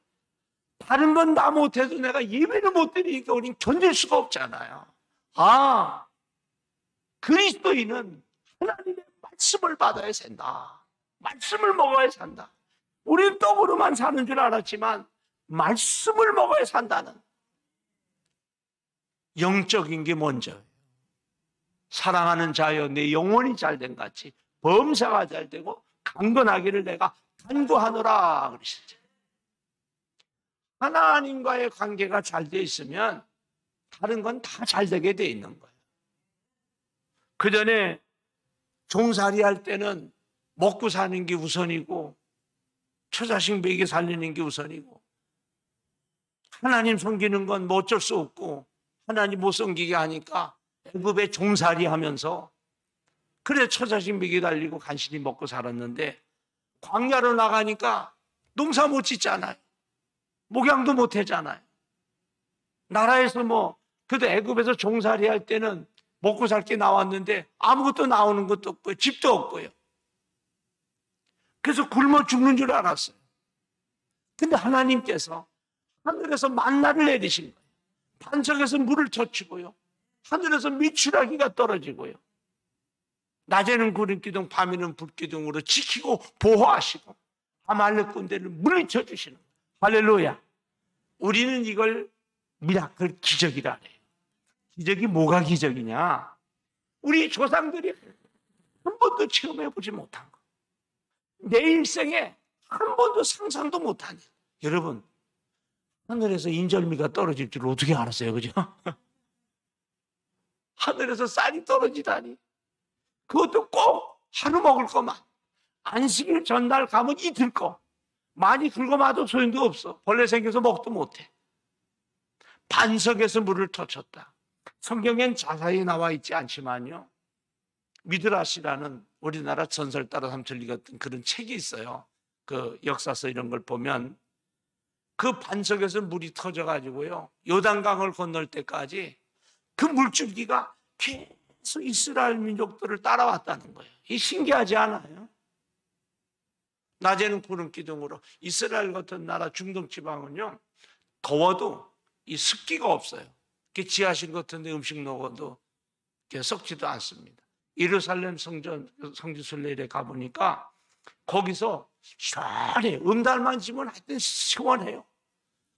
다른 건 다 못해도 내가 예배를 못 드리니까 우린 견딜 수가 없잖아요. 아, 그리스도인은 하나님의 말씀을 받아야 산다. 말씀을 먹어야 산다. 우리는 떡으로만 사는 줄 알았지만 말씀을 먹어야 산다는, 영적인 게 먼저예요. 사랑하는 자여 내 영혼이 잘된 같이 범사가 잘되고 강건하기를 내가 간구하노라 그러시죠. 하나님과의 관계가 잘 돼 있으면 다른 건 다 잘 되게 돼 있는 거예요. 그 전에 종살이 할 때는 먹고 사는 게 우선이고 처자식 먹이 살리는 게 우선이고, 하나님 섬기는 건 뭐 어쩔 수 없고 하나님 못 섬기게 하니까 애굽에 종살이 하면서 그래 처자식 먹이 달리고 간신히 먹고 살았는데, 광야로 나가니까 농사 못 짓잖아요. 목양도 못 하잖아요. 나라에서 그래도 애굽에서 종살이 할 때는 먹고 살 게 나왔는데 아무것도 나오는 것도 없고요. 집도 없고요. 그래서 굶어 죽는 줄 알았어요. 근데 하나님께서 하늘에서 만나를 내리신 거예요. 반석에서 물을 터치고요. 하늘에서 미추라기가 떨어지고요. 낮에는 구름기둥, 밤에는 불기둥으로 지키고 보호하시고 아말렉 군대를 물리쳐 주시는 거예요. 할렐루야. 우리는 이걸 미라클, 기적이라 해요. 기적이 뭐가 기적이냐? 우리 조상들이 한 번도 체험해보지 못한 거, 내 일생에 한 번도 상상도 못한 일. 여러분, 하늘에서 인절미가 떨어질 줄 어떻게 알았어요? 그죠? 하늘에서 쌀이 떨어지다니. 그것도 꼭 하루 먹을 것만. 안식일 전날 가면 이틀 거. 많이 긁어마도 소용도 없어. 벌레 생겨서 먹도 못해. 반석에서 물을 터쳤다. 성경엔 자세히 나와 있지 않지만요, 미드라시라는 우리나라 전설 따라 삼천리 같은 그런 책이 있어요. 그 역사서 이런 걸 보면 그 반석에서 물이 터져가지고요, 요단강을 건널 때까지 그 물줄기가 계속 이스라엘 민족들을 따라왔다는 거예요. 이 신기하지 않아요? 낮에는 구름 기둥으로. 이스라엘 같은 나라 중동 지방은요, 더워도 이 습기가 없어요. 지하실 같은 데 음식 넣어도 썩지도 않습니다. 예루살렘 성지순례에 가보니까 거기서 시원해. 음달만 지면 하여튼 시원해요.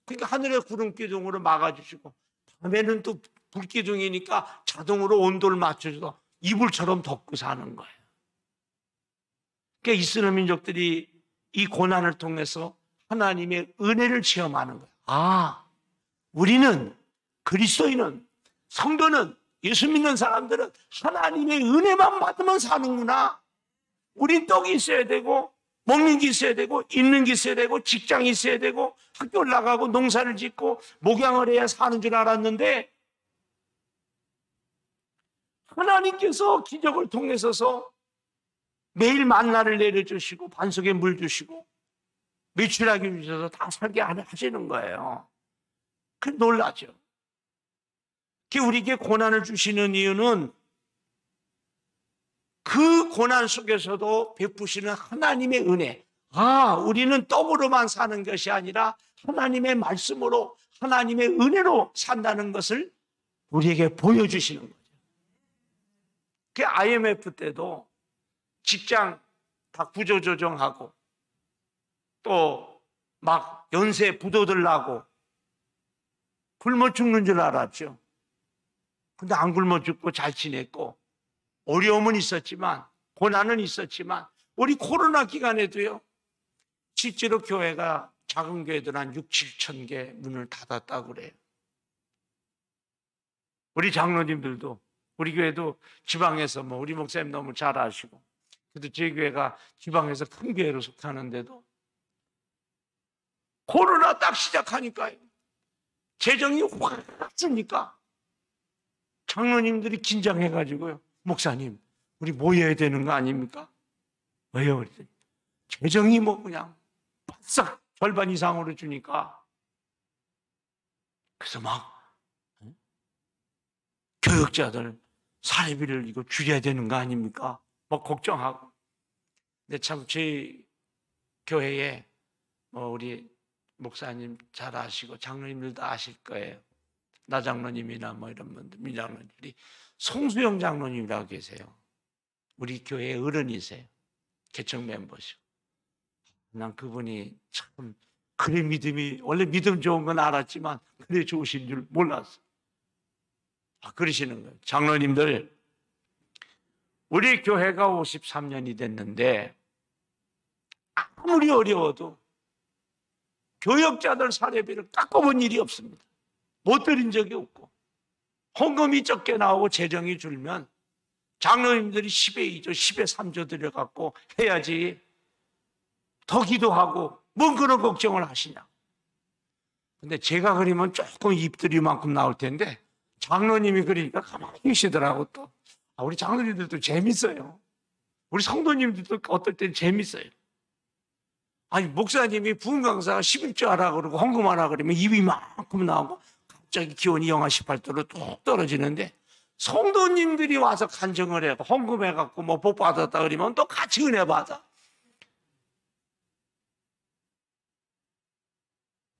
그러니까 하늘에 구름 기둥으로 막아주시고, 밤에는 또 불기둥이니까 자동으로 온도를 맞춰줘서 이불처럼 덮고 사는 거예요. 그러니까 이스라엘 민족들이 이 고난을 통해서 하나님의 은혜를 체험하는 거예요. 아, 우리는, 그리스도인은, 성도는, 예수 믿는 사람들은 하나님의 은혜만 받으면 사는구나. 우린 떡이 있어야 되고, 먹는 게 있어야 되고, 있는 게 있어야 되고, 직장이 있어야 되고, 학교를 나가고 농사를 짓고 목양을 해야 사는 줄 알았는데, 하나님께서 기적을 통해서서 매일 만나를 내려주시고 반석에 물 주시고 메추라기 주셔서 다 살게 하시는 거예요. 그 놀라죠. 우리에게 고난을 주시는 이유는 그 고난 속에서도 베푸시는 하나님의 은혜. 아, 우리는 떡으로만 사는 것이 아니라 하나님의 말씀으로, 하나님의 은혜로 산다는 것을 우리에게 보여주시는 거죠. 그 IMF 때도 직장 다 구조조정하고 또 막 연쇄 부도들 나고 굶어 죽는 줄 알았죠. 근데 안 굶어 죽고 잘 지냈고, 어려움은 있었지만, 고난은 있었지만, 우리 코로나 기간에도요, 실제로 교회가, 작은 교회들 한 6, 7천 개 문을 닫았다고 그래요. 우리 장로님들도, 우리 교회도 지방에서 우리 목사님 너무 잘 아시고, 그래도 저희 교회가 지방에서 큰 교회로 속하는데도 코로나 딱 시작하니까요, 재정이 확 주니까 장로님들이 긴장해가지고요, 목사님 우리 모여야 되는 거 아닙니까? 왜요? 그랬더니 재정이 뭐 그냥 바싹 절반 이상으로 주니까 그래서 막 교역자들 사례비를 이거 줄여야 되는 거 아닙니까? 막 걱정하고. 근데 참 저희 교회에 우리 목사님 잘 아시고 장로님들도 아실 거예요. 나 장로님이나 뭐 이런 분들, 민 장로님들이 송수영 장로님이라고 계세요. 우리 교회의 어른이세요. 개척 멤버시고. 난 그분이 참 그래 믿음이 원래 믿음 좋은 건 알았지만 그래 좋으신 줄 몰랐어. 그러시는 거예요. 장로님들, 우리 교회가 53년이 됐는데 아무리 어려워도 교역자들 사례비를 깎아본 일이 없습니다. 못 드린 적이 없고, 헌금이 적게 나오고 재정이 줄면 장로님들이 10에 2조, 10에 3조 들여갖고 해야지 더 기도하고 뭔 그런 걱정을 하시냐. 근데 제가 그리면 조금 입들이만큼 나올 텐데 장로님이 그러니까 가만히 계시더라고. 또 우리 장로님들도 재밌어요. 우리 성도님들도 어떨 땐 재밌어요. 아니 목사님이 부흥 강사가 11조 하라 그러고 헌금하라 그러면 입이 만큼 나오고 갑자기 기온이 영하 18도로 뚝 떨어지는데 성도님들이 와서 간증을 해고 헌금해갖고 뭐 복 받았다 그러면 또 같이 은혜 받아.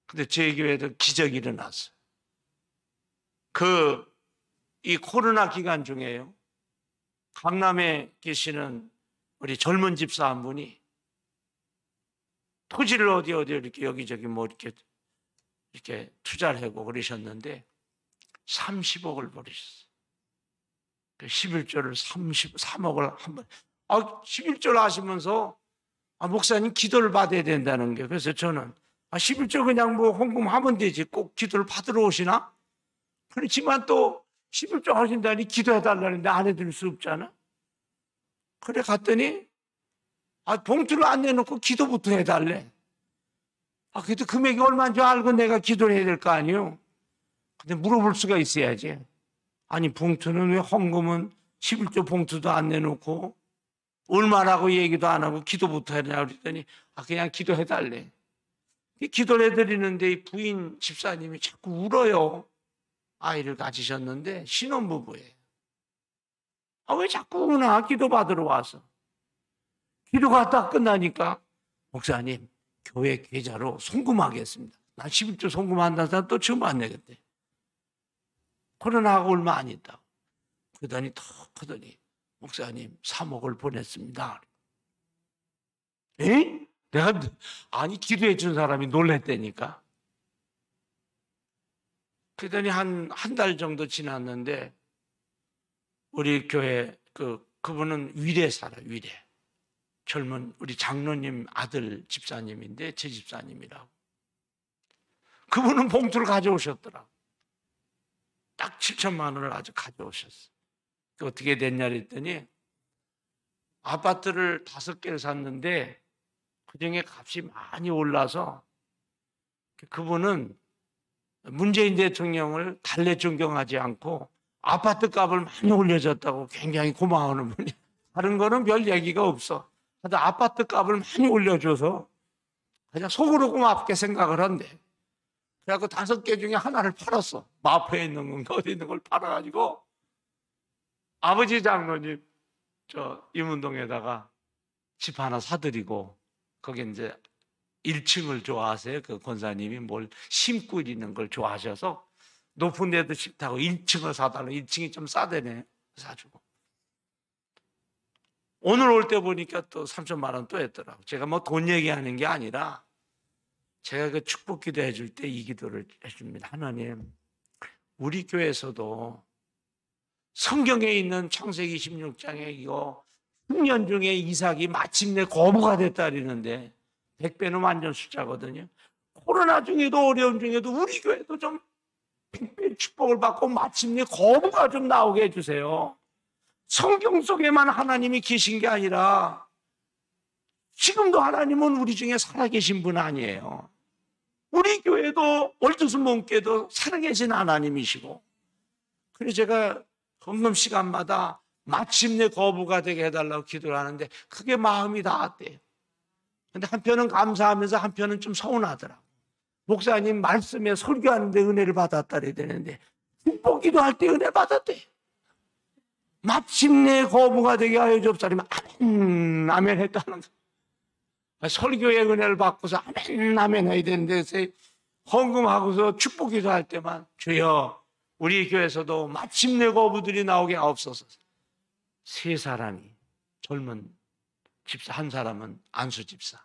근데 저희 교회도 기적이 일어났어요. 이 코로나 기간 중에요. 강남에 계시는 우리 젊은 집사 한 분이 토지를 어디 이렇게 여기저기 뭐 이렇게 투자를 하고 그러셨는데 30억을 벌이셨어요. 11조를 33억을 한 번. 11조를 하시면서 목사님 기도를 받아야 된다는 게. 그래서 저는 11조 그냥 뭐 헌금하면 되지 꼭 기도를 받으러 오시나? 그렇지만 또 11조 하신다니 기도해달라는데 안 해드릴 수 없잖아. 그래 갔더니 봉투를 안 내놓고 기도부터 해달래. 그래도 금액이 얼마인 줄 알고 내가 기도를 해야 될 거 아니에요. 근데 물어볼 수가 있어야지. 아니 봉투는 왜 헌금은 11조 봉투도 안 내놓고 얼마라고 얘기도 안 하고 기도부터 하냐 그랬더니 그냥 기도해달래. 기도를 해드리는데 이 부인 집사님이 자꾸 울어요. 아이를 가지셨는데 신혼부부예요. 왜 자꾸 우나? 기도 받으러 와서. 기도가 딱 끝나니까 목사님 교회 계좌로 송금하겠습니다. 난 11조 송금한다는 사람 또 처음 안 내겠대. 코로나가 얼마 안 있다고. 그러더니 턱 하더니 목사님 3억을 보냈습니다. 에? 내가 기도해 준 사람이 놀랬다니까. 그러더니 한 달 정도 지났는데 우리 교회 그분은 위례 살아요. 위례. 젊은 우리 장로님 아들 집사님인데 제 집사님이라고. 그분은 봉투를 가져오셨더라고. 딱 7천만 원을 아주 가져오셨어. 어떻게 됐냐 그랬더니 아파트를 5개를 샀는데 그중에 값이 많이 올라서 그분은 문재인 대통령을 달래 존경하지 않고 아파트 값을 많이 올려줬다고 굉장히 고마워하는 분이. 다른 거는 별 얘기가 없어. 근데 아파트 값을 많이 올려줘서 그냥 속으로 고맙게 생각을 한대. 그래갖고 5개 중에 하나를 팔았어. 마포에 있는 건가 어디 있는 걸 팔아가지고 아버지 장로님 임운동에다가 집 하나 사드리고 거기 이제 1층을 좋아하세요. 그 권사님이 뭘 심고 있는 걸 좋아하셔서 높은 데도 싫다고 1층을 사달라고. 1층이 좀 싸대네. 사주고. 오늘 올 때 보니까 또 3천만 원 또 했더라고. 제가 뭐 돈 얘기하는 게 아니라 제가 그 축복 기도 해줄 때 이 기도를 해줍니다. 하나님, 우리 교회에서도 성경에 있는 창세기 16장에 이거 10년 중에 이삭이 마침내 거부가 됐다 그러는데 100배는 완전 숫자거든요. 코로나 중에도 어려움 중에도 우리 교회도 좀 100배 축복을 받고 마침내 거부가 좀 나오게 해주세요. 성경 속에만 하나님이 계신 게 아니라 지금도 하나님은 우리 중에 살아계신 분 아니에요. 우리 교회도 월드스몬교회도 살아계신 하나님이시고, 그래서 제가 헌금 시간마다 마침내 거부가 되게 해달라고 기도를 하는데 그게 마음이 닿았대요. 근데 한편은 감사하면서 한편은 좀 서운하더라고. 목사님 말씀에 설교하는데 은혜를 받았다래 되는데 축복 기도할 때 은혜 받았대. 마침내 거부가 되게 하여 주옵소서. 아멘 아멘 했다는 거. 설교의 은혜를 받고서 아멘 아멘 해야 되는데 헌금하고서 축복 기도할 때만 주여 우리 교회에서도 마침내 거부들이 나오게 하옵소서. 세 사람이 젊은 집사, 한 사람은 안수 집사,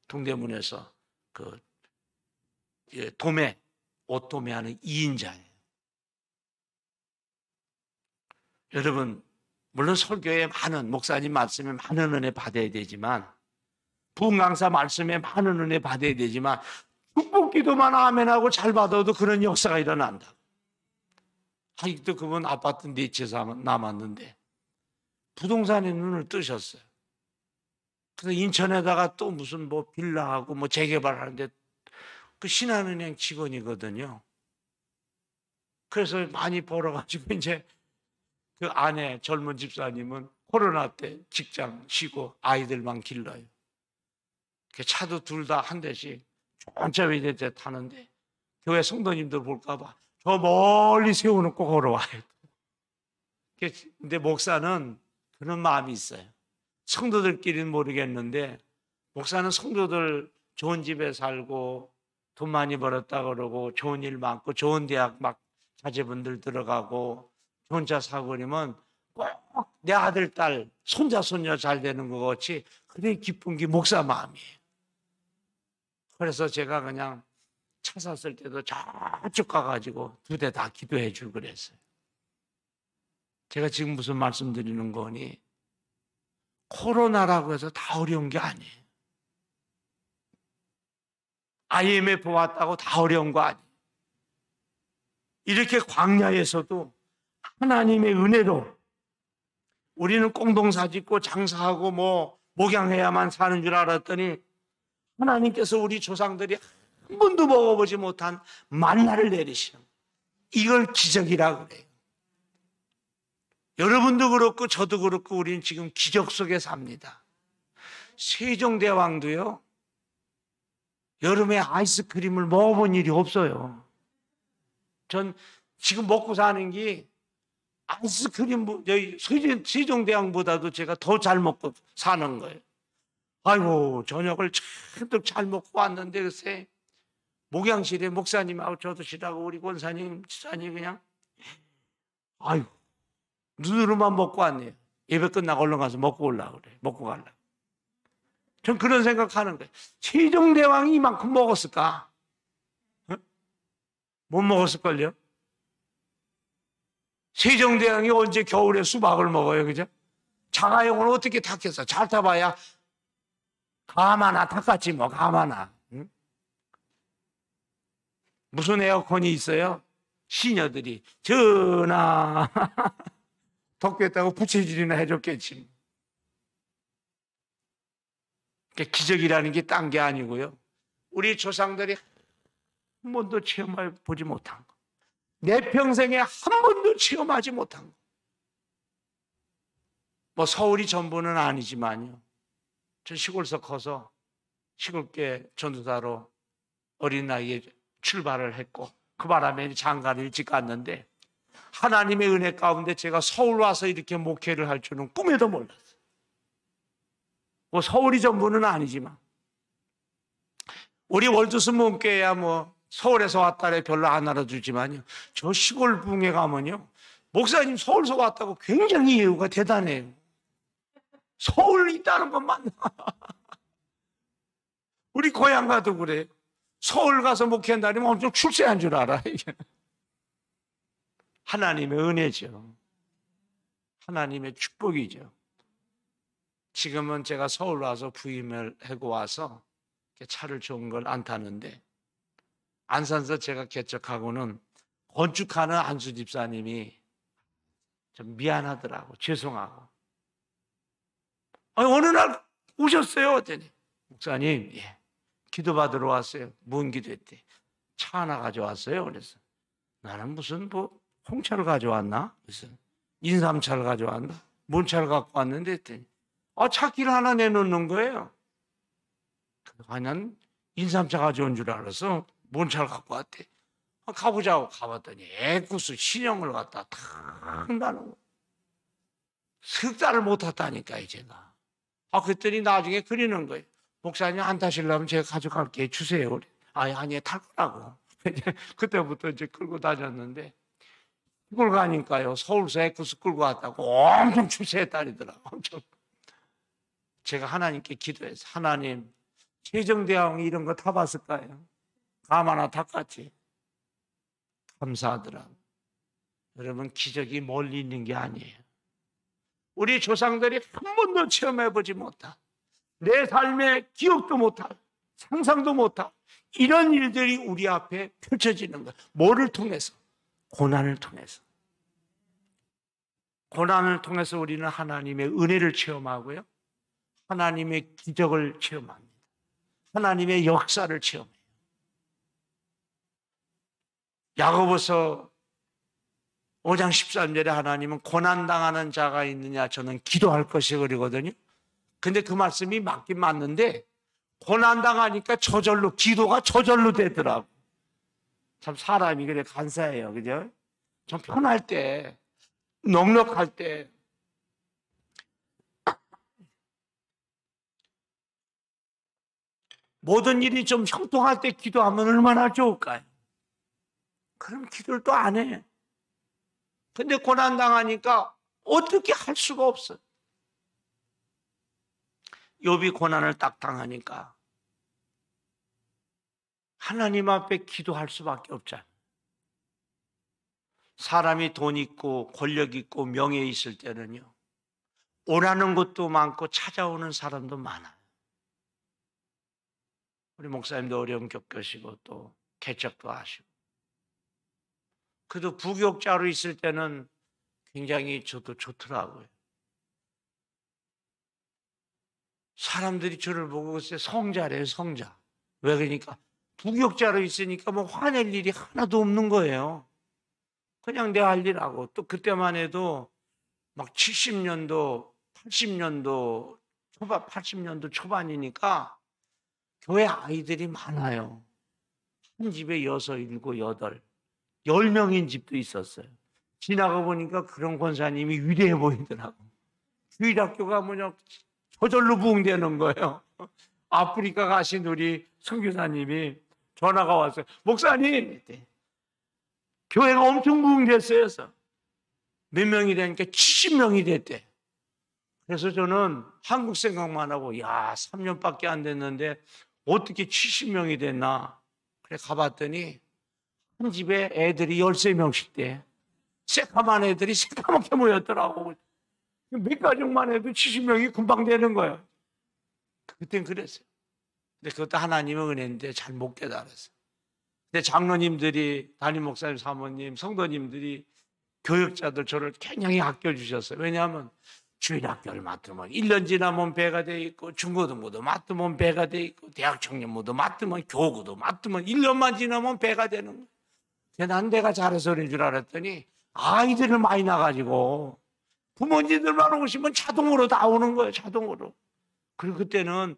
동대문에서 그 도매, 옷 도매하는 2인자예요. 여러분, 물론 설교에 많은 목사님 말씀에 많은 은혜 받아야 되지만, 부흥 강사 말씀에 많은 은혜 받아야 되지만, 축복 기도만 아멘하고 잘 받아도 그런 역사가 일어난다. 아직도 그분 아파트 4채 남았는데 부동산에 눈을 뜨셨어요. 그래서 인천에다가 또 무슨 뭐 빌라하고 뭐 재개발하는데 그 신한은행 직원이거든요. 그래서 많이 벌어가지고 이제 그 아내 젊은 집사님은 코로나 때 직장 쉬고 아이들만 길러요. 차도 둘 다 한 대씩 천천히 이제 타는데 교회 성도님들 볼까봐 저 멀리 세워놓고 걸어와요. 근데 목사는 그런 마음이 있어요. 성도들끼리는 모르겠는데 목사는 성도들 좋은 집에 살고 돈 많이 벌었다 그러고 좋은 일 많고 좋은 대학 막 자제분들 들어가고 좋은 차 사고 그러면 꼭 내 아들, 딸, 손자, 손녀 잘 되는 것 같이 그래 기쁜 게 목사 마음이에요. 그래서 제가 그냥 차 샀을 때도 저쪽 가가지고 2대 다 기도해 줄 그랬어요. 제가 지금 무슨 말씀드리는 거니 코로나라고 해서 다 어려운 게 아니에요. IMF 왔다고 다 어려운 거 아니에요. 이렇게 광야에서도 하나님의 은혜로 우리는 공동사 짓고 장사하고 뭐 목양해야만 사는 줄 알았더니 하나님께서 우리 조상들이 한 번도 먹어보지 못한 만나를 내리시는 이걸 기적이라고 그래요. 여러분도 그렇고 저도 그렇고 우리는 지금 기적 속에 삽니다. 세종대왕도요 여름에 아이스크림을 먹어본 일이 없어요. 전 지금 먹고 사는 게 아이스크림 세종대왕보다도 제가 더 잘 먹고 사는 거예요. 아이고 저녁을 잔뜩 잘 먹고 왔는데 글쎄 목양실에 목사님하고 저도 쉬라고 우리 권사님 지사님 그냥 아이고 눈으로만 먹고 왔네요. 예배 끝나고 얼른 가서 먹고 오려고 그래. 먹고 가려고. 전 그런 생각하는 거예요. 세종대왕이 이만큼 먹었을까? 어? 못 먹었을걸요? 세종대왕이 언제 겨울에 수박을 먹어요, 그죠? 자가용을 어떻게 탔겠어? 잘 타봐야 가마나 탔겠지 뭐, 가마나. 응? 무슨 에어컨이 있어요? 시녀들이 전하 덥겠다고 부채질이나 해줬겠지. 기적이라는 게 딴 게 아니고요. 우리 조상들이 한 번도 체험해 보지 못한 거. 내 평생에 한 번도 체험하지 못한 거. 뭐 서울이 전부는 아니지만요. 저 시골에서 커서 시골계 전도사로 어린 나이에 출발을 했고 그 바람에 장가를 일찍 갔는데 하나님의 은혜 가운데 제가 서울 와서 이렇게 목회를 할 줄은 꿈에도 몰랐어요. 뭐 서울이 전부는 아니지만 우리 월드스 문교회야 뭐 서울에서 왔다래 별로 안 알아주지만요. 저 시골 붕에 가면요. 목사님 서울에서 왔다고 굉장히 예우가 대단해요. 서울 있다는 것만. 우리 고향 가도 그래요. 서울 가서 목회한다면 엄청 출세한 줄 알아. 이게. 하나님의 은혜죠. 하나님의 축복이죠. 지금은 제가 서울 와서 부임을 하고 와서 차를 좋은 걸 안 타는데 안산서 제가 개척하고는 건축하는 안수 집사님이 좀 미안하더라고. 죄송하고. 아니, 어느 날 오셨어요. 어떠니? 목사님, 예. 기도 받으러 왔어요. 뭔 기도했대? 차 하나 가져왔어요. 그래서 나는 무슨 뭐 홍차를 가져왔나? 그래서 인삼차를 가져왔나? 뭔 차를 갖고 왔는데 했더니 차키를 하나 내놓는 거예요. 난 인삼차 가져온 줄 알아서 뭔 차를 갖고 왔대. 가보자고 가봤더니 애구스 신형을 갖다 탁 나는 거. 석 달을 못 탔다니까 제가. 그랬더니 나중에 그리는 거예요. 목사님 안 타시려면 제가 가져갈게 주세요. 그래. 아니 탈 거라고. 그때부터 이제 끌고 다녔는데 시골 가니까요. 서울서 애구스 끌고 왔다고 엄청 출세했다니더라고. 엄청. 제가 하나님께 기도해서 하나님 세종대왕 이런 거 타봤을까요? 감 하나 탔겠지. 감사하더라고. 여러분 기적이 멀리 있는 게 아니에요. 우리 조상들이 한 번도 체험해보지 못한 내 삶에 기억도 못할 상상도 못할 이런 일들이 우리 앞에 펼쳐지는 거예요. 뭐를 통해서? 고난을 통해서. 고난을 통해서 우리는 하나님의 은혜를 체험하고요. 하나님의 기적을 체험합니다. 하나님의 역사를 체험해요. 야고보서 5장 13절에 하나님은 고난당하는 자가 있느냐 저는 기도할 것이 그러거든요. 근데 그 말씀이 맞긴 맞는데 고난당하니까 저절로 기도가 저절로 되더라고. 참 사람이 그래 간사해요. 그죠? 좀 편할 때 넉넉할 때 모든 일이 좀 형통할 때 기도하면 얼마나 좋을까요? 그럼 기도를 또 안 해. 근데 고난당하니까 어떻게 할 수가 없어요. 욥이 고난을 딱 당하니까 하나님 앞에 기도할 수밖에 없잖아요. 사람이 돈 있고 권력 있고 명예 있을 때는요. 오라는 것도 많고 찾아오는 사람도 많아요. 우리 목사님도 어려움 겪으시고 또 개척도 하시고. 그래도 부교육자로 있을 때는 굉장히 저도 좋더라고요. 사람들이 저를 보고 글쎄 성자래요, 성자. 왜 그러니까 부교육자로 있으니까 뭐 화낼 일이 하나도 없는 거예요. 그냥 내 할 일하고. 또 그때만 해도 막 70년도, 80년도 초반, 80년도 초반이니까 교회 아이들이 많아요. 한 집에 6, 7, 8, 10명인 집도 있었어요. 지나가 보니까 그런 권사님이 위대해 보이더라고. 주일학교가 뭐냐 저절로 부흥되는 거예요. 아프리카 가신 우리 선교사님이 전화가 왔어요. 목사님, 교회가 엄청 부흥됐어요. 그래서 몇 명이 되니까 70명이 됐대. 그래서 저는 한국 생각만 하고 3년밖에 안 됐는데 어떻게 70명이 됐나. 그래 가봤더니 한 집에 애들이 13명씩 돼. 새까만 애들이 새까맣게 모였더라고. 몇 가족만 해도 70명이 금방 되는 거예요. 그땐 그랬어요. 근데 그것도 하나님의 은혜인데 잘 못 깨달았어요. 근데 장로님들이, 담임 목사님, 사모님, 성도님들이, 교육자들 저를 굉장히 아껴주셨어요. 왜냐하면 주일학교를 맡으면 1년 지나면 배가 돼 있고, 중고등부도 맡으면 배가 돼 있고, 대학 청년부도 맡으면, 교구도 맡으면 1년만 지나면 배가 되는 거예요. 난 내가 잘해서 그런 줄 알았더니 아이들을 많이 낳아가지고 부모님들만 오시면 자동으로 다 오는 거예요. 자동으로. 그리고 그때는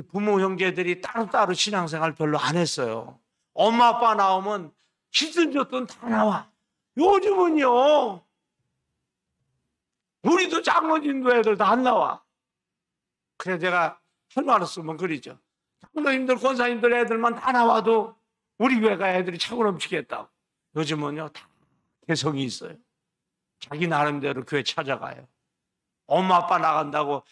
부모 형제들이 따로따로 신앙생활 별로 안 했어요. 엄마 아빠 나오면 시든저든 다 나와. 요즘은요 우리도 장로님도 애들 다 안 나와. 그래서 제가 할 말을 쓰면 그러죠. 장로님들 권사님들 애들만 다 나와도 우리 교회가 애들이 차고 넘치겠다고. 요즘은요 다 개성이 있어요. 자기 나름대로 교회 찾아가요. 엄마 아빠 나간다고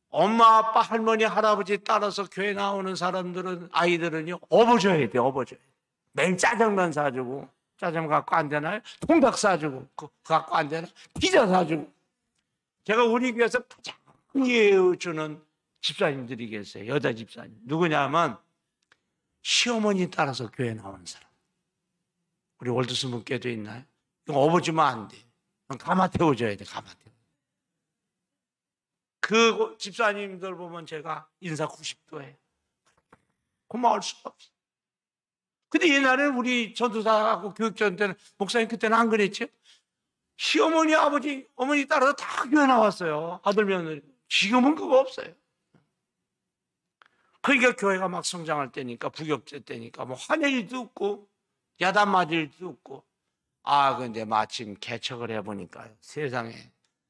엄마 아빠 할머니 할아버지 따라서 교회 나오는 사람들은 아이들은요 업어줘야 돼. 업어줘야 돼. 매일 짜장면 사주고 짜장면 갖고 안 되나요? 통닭 사주고 그거 갖고 안 되나? 피자 사주고. 제가 우리 교회에서 가장 이해해주는 집사님들이 계세요. 여자 집사님. 누구냐면 시어머니 따라서 교회 나오는 사람. 우리 월드스 문교도 있나요? 이거 업어주면 안 돼. 가마 태워줘야 돼. 가마 태워. 그 집사님들 보면 제가 인사 90도예요. 고마울 수가 없어. 근데 옛날에 우리 전도사하고 교육전 때는 목사님 그때는 안 그랬죠? 시어머니, 아버지, 어머니 따라서 다 교회 나왔어요. 아들, 며느리. 지금은 그거 없어요. 그러니까 교회가 막 성장할 때니까, 부격제 때니까, 뭐 화낼 일도 없고, 야단 맞을 일도 없고. 근데 마침 개척을 해보니까요. 세상에.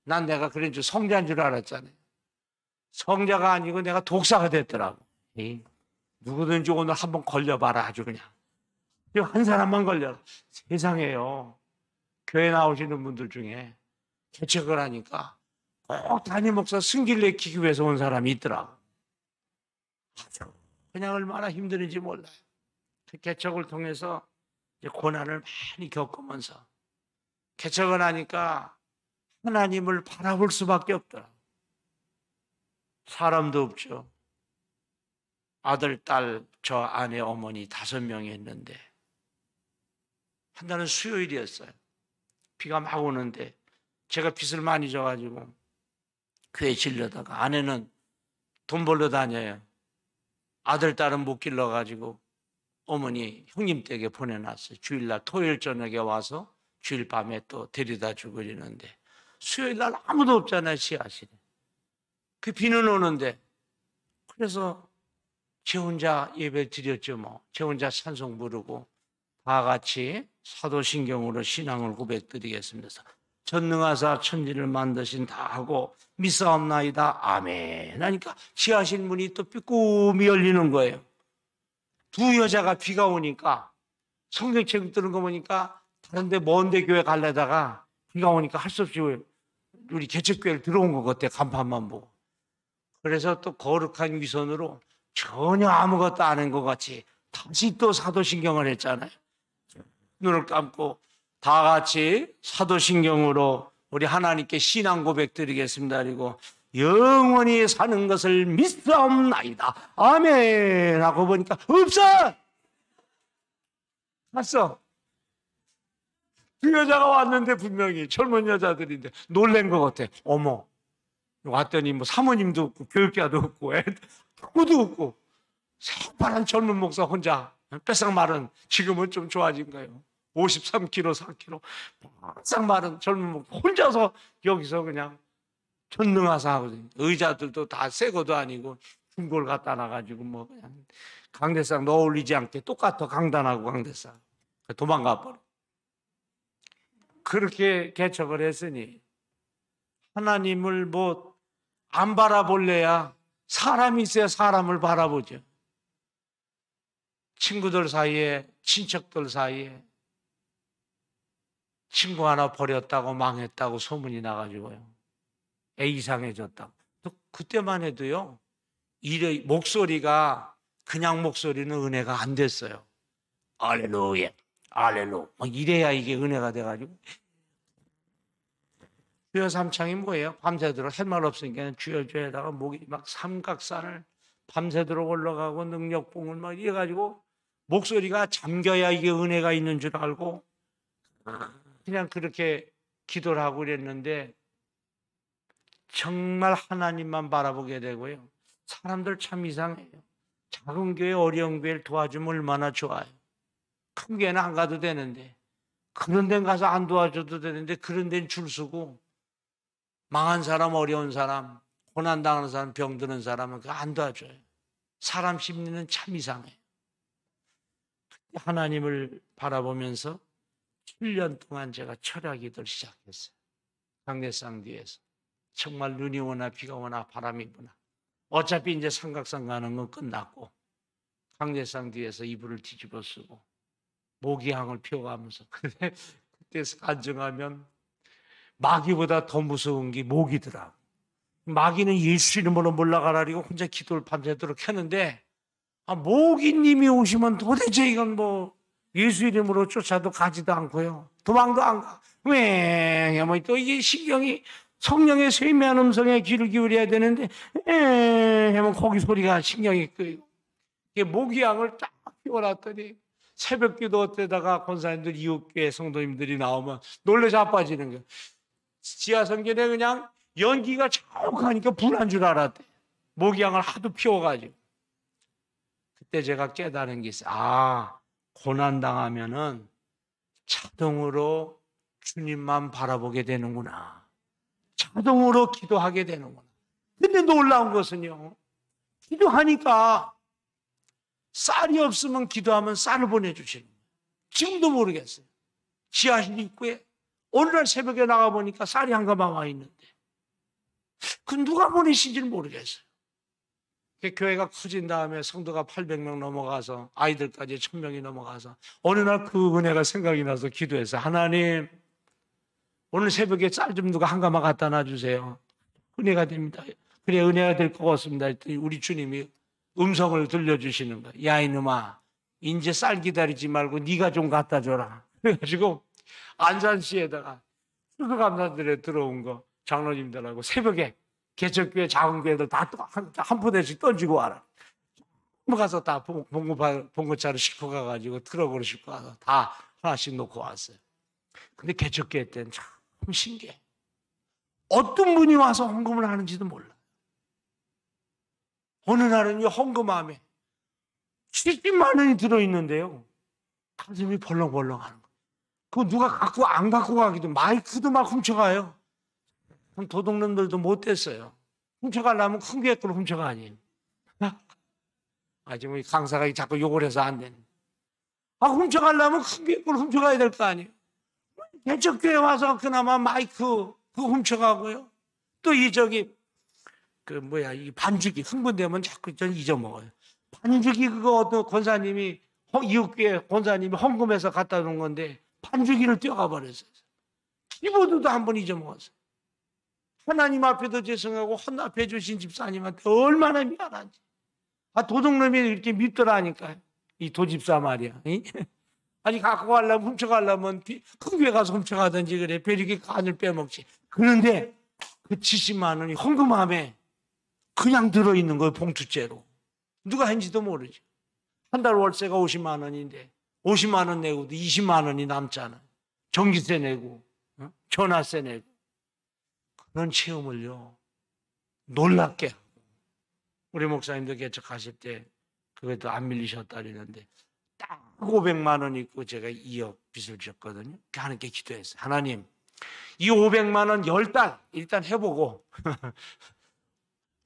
난 내가 그런 줄 성자인 줄 알았잖아요. 성자가 아니고 내가 독사가 됐더라고. 누구든지 오늘 한번 걸려봐라, 아주 그냥. 한 사람만 걸려라. 세상에요. 교회 나오시는 분들 중에 개척을 하니까 꼭 담임 목사 승기를 내키기 위해서 온 사람이 있더라고. 그냥 얼마나 힘드는지 몰라요. 그 개척을 통해서 이제 고난을 많이 겪으면서 개척을 하니까 하나님을 바라볼 수밖에 없더라고. 사람도 없죠. 아들, 딸, 저 아내, 어머니 5명이 있는데 한 날은 수요일이었어요. 비가 막 오는데 제가 빚을 많이 져가지고 교회 질려다가 아내는 돈 벌러 다녀요. 아들, 딸은 못 길러가지고 어머니 형님 댁에 보내놨어요. 주일날 토요일 저녁에 와서 주일 밤에 또 데려다 주고 이러는데 수요일날 아무도 없잖아요. 씨앗이. 그 비는 오는데 그래서 제 혼자 예배 드렸죠. 뭐 제 혼자 찬송 부르고 다 같이 사도신경으로 신앙을 고백드리겠습니다. 전능하사 천지를 만드신 다 하고 믿사옵나이다. 아멘. 하니까 지하실 문이 또 삐꾸미 열리는 거예요. 두 여자가 비가 오니까 성경책 뜨는 거 보니까 다른데 먼데 교회 가려다가 비가 오니까 할 수 없이 우리 개척교회를 들어온 것 같아. 간판만 보고. 그래서 또 거룩한 위선으로 전혀 아무것도 안 한 것 같이 다시 또 사도신경을 했잖아요. 눈을 감고 다 같이 사도신경으로 우리 하나님께 신앙 고백 드리겠습니다. 그리고 영원히 사는 것을 믿사옵나이다. 아멘 하고 보니까 없어. 갔어. 두 여자가 왔는데 분명히 젊은 여자들인데 놀란 것 같아. 어머. 왔더니 뭐 사모님도 없고 교육자도 없고 누구도 없고 새파란 젊은 목사 혼자 뺏상 마른, 지금은 좀 좋아진 거예요. 53kg, 4kg 뺏상 마른 젊은 목사 혼자서 여기서 그냥 전능하사 하거든요. 의자들도 다 새 것도 아니고 중고를 갖다 놔가지고 뭐 그냥 강대상 어울리지 않게 똑같아. 강단하고 강대상 도망가 버려. 그렇게 개척을 했으니 하나님을 뭐 안 바라볼래야 사람이 있어야 사람을 바라보죠. 친구들 사이에, 친척들 사이에 친구 하나 버렸다고 망했다고 소문이 나가지고요. 애 이상해졌다고. 또 그때만 해도요. 목소리가 그냥 목소리는 은혜가 안 됐어요. 알렐루야, 알렐루. 막 이래야 이게 은혜가 돼가지고. 주여 삼창이 뭐예요? 밤새도록 할 말 없으니까 주여주여에다가 목이 막 삼각산을 밤새도록 올라가고 능력봉을 막 이래가지고 목소리가 잠겨야 이게 은혜가 있는 줄 알고 그냥 그렇게 기도를 하고 그랬는데 정말 하나님만 바라보게 되고요. 사람들 참 이상해요. 작은 교회, 어려운 교회를 도와주면 얼마나 좋아요. 큰 교회는 안 가도 되는데 그런 데는 가서 안 도와줘도 되는데 그런 데는 줄 서고 망한 사람, 어려운 사람, 고난당하는 사람, 병드는 사람은 그거 안 도와줘요. 사람 심리는 참 이상해요. 하나님을 바라보면서 7년 동안 제가 철야기도를 시작했어요. 강대상 뒤에서. 정말 눈이 오나 비가 오나 바람이 부나 어차피 이제 삼각산 가는 건 끝났고 강대상 뒤에서 이불을 뒤집어 쓰고 모기향을 피워가면서 그때 간증하면 마귀보다 더 무서운 게 모기더라고. 마귀는 예수 이름으로 몰라가라리고 혼자 기도를 밤새도록 했는데 모기님이 오시면 도대체 이건 뭐 예수 이름으로 쫓아도 가지도 않고요. 도망도 안 가. 왜? 뭐 또 이게 신경이 성령의 세미한 음성에 귀를 기울여야 되는데 하면 거기 소리가 신경이 끄이고 모기향을 딱 피워놨더니 새벽 기도 때다가 권사님들 이웃교회 성도님들이 나오면 놀래 자빠지는 거예요. 지하성전에 그냥 연기가 자욱하니까 불난 줄 알았대. 모기향을 하도 피워가지고. 그때 제가 깨달은 게 있어요. 고난당하면은 자동으로 주님만 바라보게 되는구나. 자동으로 기도하게 되는구나. 근데 놀라운 것은요, 기도하니까 쌀이 없으면 기도하면 쌀을 보내주시는 거예요. 지금도 모르겠어요. 지하실 입구에 어느 날 새벽에 나가보니까 쌀이 한 가방 와 있는데 그 누가 보내신지는 모르겠어요. 교회가 커진 다음에 성도가 800명 넘어가서 아이들까지 1000명이 넘어가서 어느 날 그 은혜가 생각이 나서 기도해서 하나님 오늘 새벽에 쌀 좀 누가 한 가마 갖다 놔주세요. 은혜가 됩니다. 그래 은혜가 될 것 같습니다. 했더니 우리 주님이 음성을 들려주시는 거예요. 야 이놈아 이제 쌀 기다리지 말고 네가 좀 갖다 줘라. 그래가지고 안산시에다가 수수감사들에 들어온 거 장로님들하고 새벽에 개척교회 작은 교회들 다 한 포대씩 던지고 와라. 가서 다 봉고차를 싣고 가가지고 트럭으로 싣고 가서 다 하나씩 놓고 왔어요. 근데 개척교회 때는 참 신기해. 어떤 분이 와서 헌금을 하는지도 몰라. 어느 날은 이 헌금함에 70만 원이 들어있는데요. 가슴이 벌렁벌렁 하는 거. 그거 누가 갖고 안 갖고 가기도 마이크도 막 훔쳐가요. 도둑놈들도 못 됐어요. 훔쳐가려면 큰 교회 걸 훔쳐가니. 지금 강사가 자꾸 욕을 해서 안 되는. 훔쳐가려면 큰 교회 걸 훔쳐가야 될 거 아니에요. 개척교회 와서 그나마 마이크 그거 훔쳐가고요. 또 이 반죽이 흥분되면 자꾸 잊어먹어요. 반죽이 그거 어떤 권사님이 이웃교회 권사님이 헌금해서 갖다 놓은 건데 반죽이를 떼어가 버렸어요. 키보드도 한 번 잊어먹었어요. 하나님 앞에도 죄송하고 헌납해 주신 집사님한테 얼마나 미안한지. 도둑놈이 이렇게 밉더라니까요. 이 도집사 말이야. 아니 갖고 가려면 훔쳐가려면 큰 교회 가서 훔쳐가든지 그래. 베리게 간을 빼먹지. 그런데 그 70만 원이 헌금함에 그냥 들어있는 거예요. 봉투째로. 누가 했는지도 모르죠. 한 달 월세가 50만 원인데 50만 원 내고도 20만 원이 남잖아요. 전기세 내고 전화세 내고. 그런 체험을요. 놀랍게 하고. 우리 목사님도 개척하실 때 그것도 안 밀리셨다 그러는데 딱 500만 원 있고 제가 2억 빚을 졌거든요. 하나님께 기도했어요. 하나님 이 500만 원 10달 일단 해보고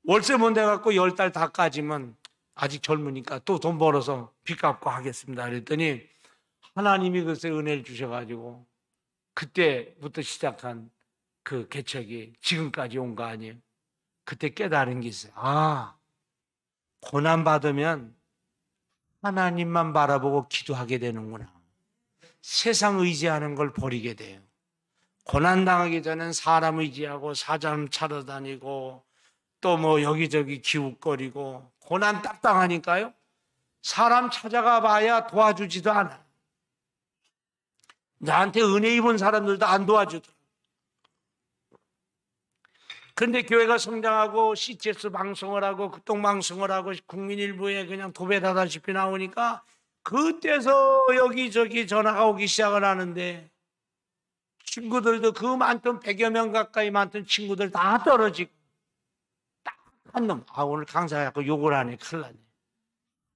월세 못 내갖고 10달 다 까지면 아직 젊으니까 또 돈 벌어서 빚 갚고 하겠습니다. 그랬더니 하나님이 글쎄 은혜를 주셔가지고 그때부터 시작한 그 개척이 지금까지 온 거 아니에요. 그때 깨달은 게 있어요. 고난받으면 하나님만 바라보고 기도하게 되는구나. 세상 의지하는 걸 버리게 돼요. 고난당하기 전엔 사람 의지하고 사람 찾아다니고 또 여기저기 기웃거리고 고난 딱 당하니까요. 사람 찾아가 봐야 도와주지도 않아요. 나한테 은혜 입은 사람들도 안 도와주더라고요. 그런데 교회가 성장하고 CTS 방송을 하고 극동방송을 하고 국민일보에 그냥 도배다다시피 나오니까 그때서 여기저기 전화가 오기 시작을 하는데 친구들도 그 많던 100여 명 가까이 많던 친구들 다 떨어지고 딱 한 놈. 오늘 강사하고 욕을 하네. 큰일 나네.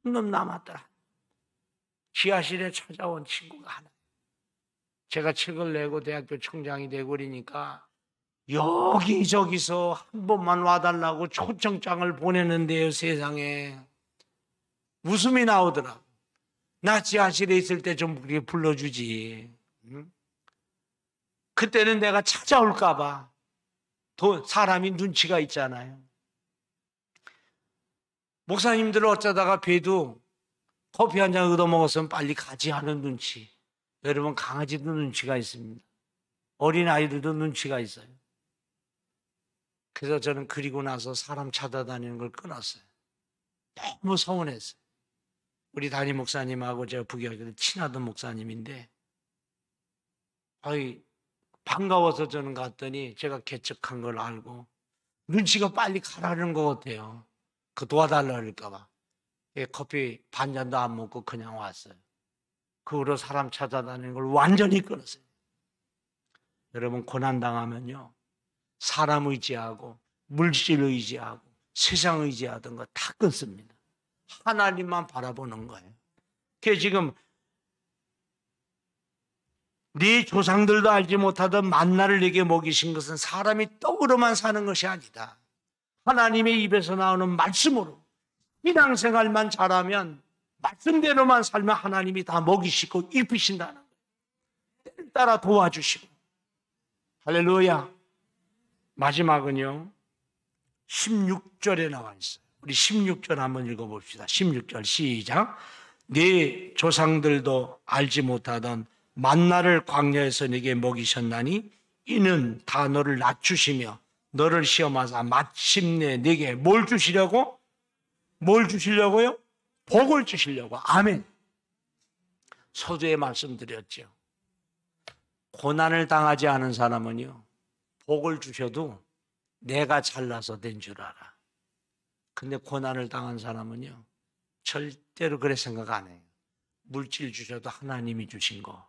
한 놈 남았더라. 지하실에 찾아온 친구가 하나. 제가 책을 내고 대학교 총장이 되고 그러니까 여기저기서 한 번만 와달라고 초청장을 보내는데요. 세상에 웃음이 나오더라고. 나 지하실에 있을 때 좀 그렇게 불러주지. 그때는 내가 찾아올까 봐. 사람이 눈치가 있잖아요. 목사님들 어쩌다가 뵈도 커피 한 잔 얻어먹었으면 빨리 가지 하는 눈치. 여러분 강아지도 눈치가 있습니다. 어린아이들도 눈치가 있어요. 그래서 저는 그리고 나서 사람 찾아다니는 걸 끊었어요. 너무 서운했어요. 우리 담임 목사님하고 제가 부교육을 친하던 목사님인데 반가워서 저는 갔더니 제가 개척한 걸 알고 눈치가 빨리 가라는 것 같아요. 그 도와달라 그럴까 봐. 커피 반 잔도 안 먹고 그냥 왔어요. 그 후로 사람 찾아다니는 걸 완전히 끊었어요. 여러분 고난당하면요. 사람 의지하고 물질 의지하고 세상 의지하던 거 다 끊습니다. 하나님만 바라보는 거예요. 그게 지금 네 조상들도 알지 못하던 만나를 내게 먹이신 것은 사람이 떡으로만 사는 것이 아니다. 하나님의 입에서 나오는 말씀으로 신앙생활만 잘하면 말씀대로만 살면 하나님이 다 먹이시고 입히신다는 거예요. 때를 따라 도와주시고. 할렐루야. 마지막은요 16절에 나와 있어요. 우리 16절 한번 읽어봅시다. 16절 시작. 네 조상들도 알지 못하던 만나를 광야에서 네게 먹이셨나니 이는 다 너를 낮추시며 너를 시험하사 마침내 네게 뭘 주시려고? 뭘 주시려고요? 복을 주시려고. 아멘. 서두에 말씀드렸죠. 고난을 당하지 않은 사람은요 복을 주셔도 내가 잘나서 된 줄 알아. 근데 고난을 당한 사람은요 절대로 그래 생각 안 해요. 물질 주셔도 하나님이 주신 거.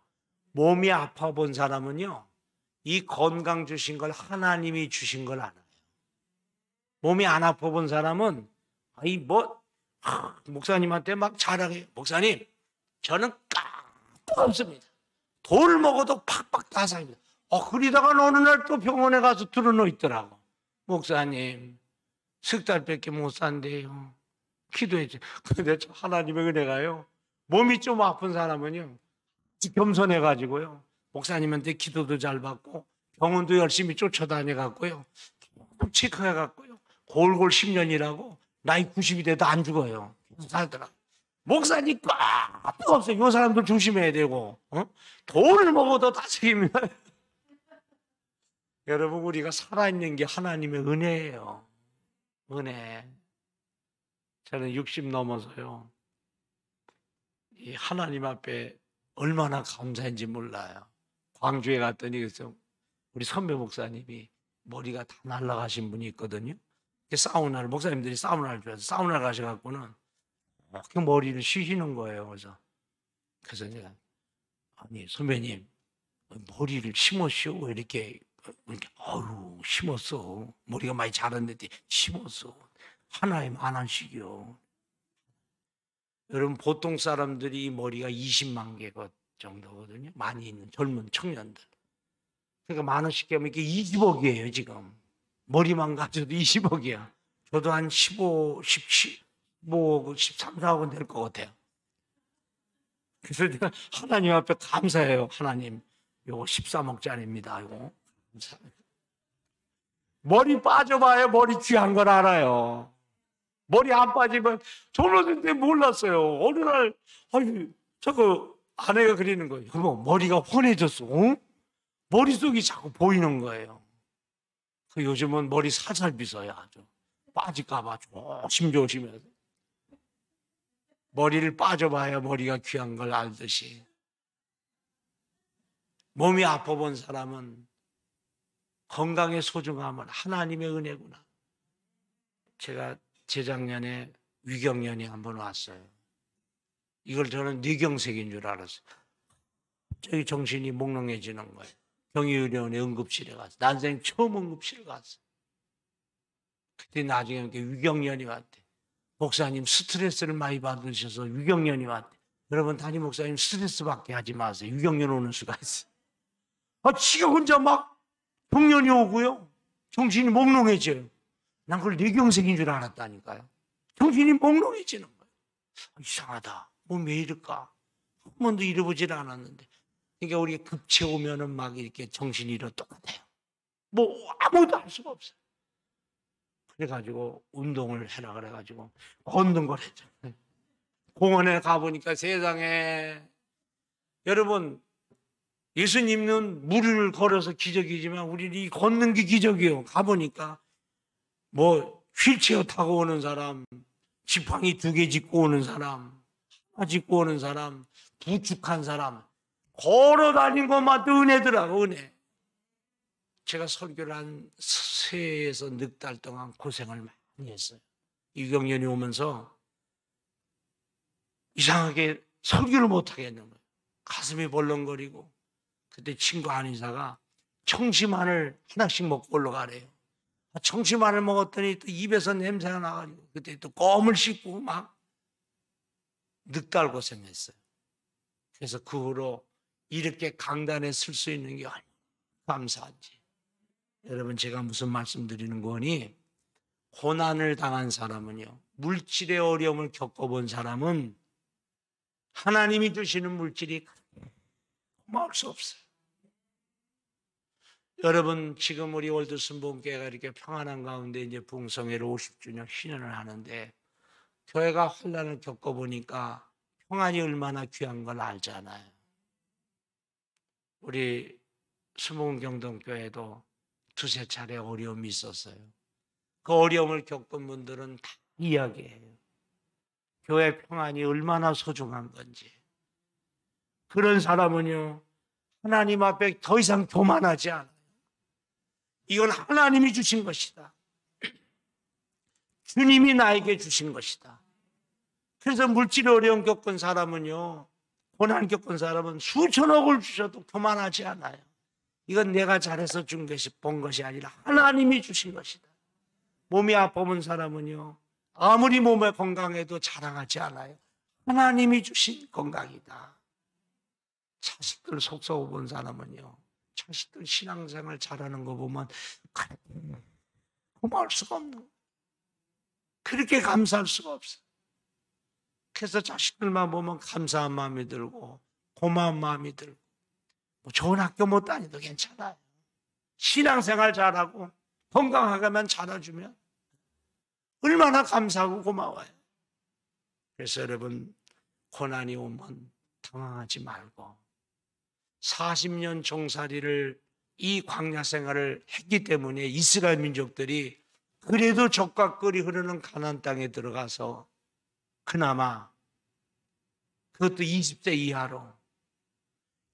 몸이 아파 본 사람은요 이 건강 주신 걸 하나님이 주신 걸 알아요. 몸이 안 아파 본 사람은 아이 목사님한테 막 자랑해요. 목사님 저는 까도 없습니다. 돌을 먹어도 팍팍 다삭입니다. 그러다가 어느 날 또 병원에 가서 들어놓 있더라고. 목사님 석 달밖에 못 산대요. 기도했지. 근데 하나님의 은혜가요 몸이 좀 아픈 사람은요 겸손해가지고요 목사님한테 기도도 잘 받고 병원도 열심히 쫓아다녀갖고요 체크해갖고요 골골 10년이라고 나이 90이 돼도 안 죽어요. 살더라. 목사님 꽉 없어요. 이 사람들 조심해야 되고 돈을 먹어도 다스립니다. 여러분 우리가 살아있는 게 하나님의 은혜예요. 은혜. 저는 60 넘어서요 이 하나님 앞에 얼마나 감사한지 몰라요. 광주에 갔더니 그래서 우리 선배 목사님이 머리가 다 날아가신 분이 있거든요. 사우나를 목사님들이 사우나를 좋아해서 사우나 가셔갖고는 그 머리를 쉬시는 거예요. 그래서 제가 아니 선배님 머리를 심었쇼 왜 이렇게 아유 심었어 머리가 많이 자랐는데 심었어 하나에 10,000원씩이요. 여러분 보통 사람들이 머리가 20만 개 정도거든요. 많이 있는 젊은 청년들. 그러니까 10,000원씩 하면 이게 20억이에요 지금. 머리만 가져도 20억이야. 저도 한 15억, 13, 14억은 될 것 같아요. 그래서 제가 하나님 앞에 감사해요. 하나님 요거 13억짜리입니다. 요거 머리 빠져봐야 머리 귀한 걸 알아요. 머리 안 빠지면 젊었을 때 몰랐어요. 어느 날 저거 아내가 그리는 거예요. 여보 머리가 훤해졌어. 머릿속이 자꾸 보이는 거예요. 요즘은 머리 살살 빗어요. 아주 빠질까 봐 조심조심해서. 머리를 빠져봐야 머리가 귀한 걸 알듯이 몸이 아파본 사람은 건강의 소중함은 하나님의 은혜구나. 제가 재작년에 위경련이 한번 왔어요. 이걸 저는 뇌경색인 줄 알았어요. 갑자기 정신이 몽롱해지는 거예요. 경희의료원의 응급실에 갔어요. 난생 처음 응급실에 갔어요. 그때 나중에 이렇게 위경련이 왔대. 목사님 스트레스를 많이 받으셔서 위경련이 왔대. 여러분 담임 목사님 스트레스 받게 하지 마세요. 위경련 오는 수가 있어요. 지가 혼자 막 병련이 오고요. 정신이 몽롱해져요. 난 그걸 뇌경색인 줄 알았다니까요. 정신이 몽롱해지는 거예요. 이상하다. 왜 이럴까? 한 번도 잃어보질 않았는데. 그러니까 우리가 급체 오면은 막 이렇게 정신이 잃어 똑같아요. 아무도 할 수가 없어요. 그래가지고 운동을 해라 그래가지고 걷는 걸 했죠. 공원에 가보니까 세상에 여러분 예수님은 무리를 걸어서 기적이지만 우리는 이 걷는 게 기적이에요. 가보니까 휠체어 타고 오는 사람, 지팡이 2개 짚고 오는 사람, 하나 짚고 오는 사람, 부축한 사람, 걸어 다닌 것만 은혜더라고, 은혜. 제가 설교를 한 3에서 4달 동안 고생을 많이 했어요. 유경련이 오면서 이상하게 설교를 못 하겠는 거예요. 가슴이 벌렁거리고. 그때 친구 한의사가 청심환을 하나씩 먹고 올라가래요. 청심환을 먹었더니 또 입에서 냄새가 나가지고 그때 또 껌을 씹고 막 늑달 고생했어요. 그래서 그 후로 이렇게 강단에 설 수 있는 게 얼마나 감사한지. 여러분, 제가 무슨 말씀드리는 거니? 고난을 당한 사람은요, 물질의 어려움을 겪어본 사람은 하나님이 주시는 물질이 고마울 수 없어요. 여러분, 지금 우리 월드순복음교회가 이렇게 평안한 가운데 이제 부흥성회를 50주년 신년을 하는데, 교회가 환난을 겪어보니까 평안이 얼마나 귀한 걸 알잖아요. 우리 순복음경동교회도 두세 차례 어려움이 있었어요. 그 어려움을 겪은 분들은 다 이야기해요. 교회 평안이 얼마나 소중한 건지. 그런 사람은요, 하나님 앞에 더 이상 교만하지 않아요. 이건 하나님이 주신 것이다. 주님이 나에게 주신 것이다. 그래서 물질의 어려움 겪은 사람은요, 고난 겪은 사람은 수천억을 주셔도 교만하지 않아요. 이건 내가 잘해서 본 것이 아니라 하나님이 주신 것이다. 몸이 아파본 사람은요, 아무리 몸에 건강해도 자랑하지 않아요. 하나님이 주신 건강이다. 자식들 속썩어 본 사람은요, 자식들 신앙생활 잘하는 거 보면 고마울 수가 없는 거예요. 그렇게 감사할 수가 없어요. 그래서 자식들만 보면 감사한 마음이 들고 고마운 마음이 들고, 뭐 좋은 학교 못 다니도 괜찮아요. 신앙생활 잘하고 건강하게만 자라주면 얼마나 감사하고 고마워요. 그래서 여러분, 고난이 오면 당황하지 말고 40년 종살이를 이 광야 생활을 했기 때문에 이스라엘 민족들이 그래도 젖과 꿀이 흐르는 가나안 땅에 들어가서 그나마, 그것도 20세 이하로,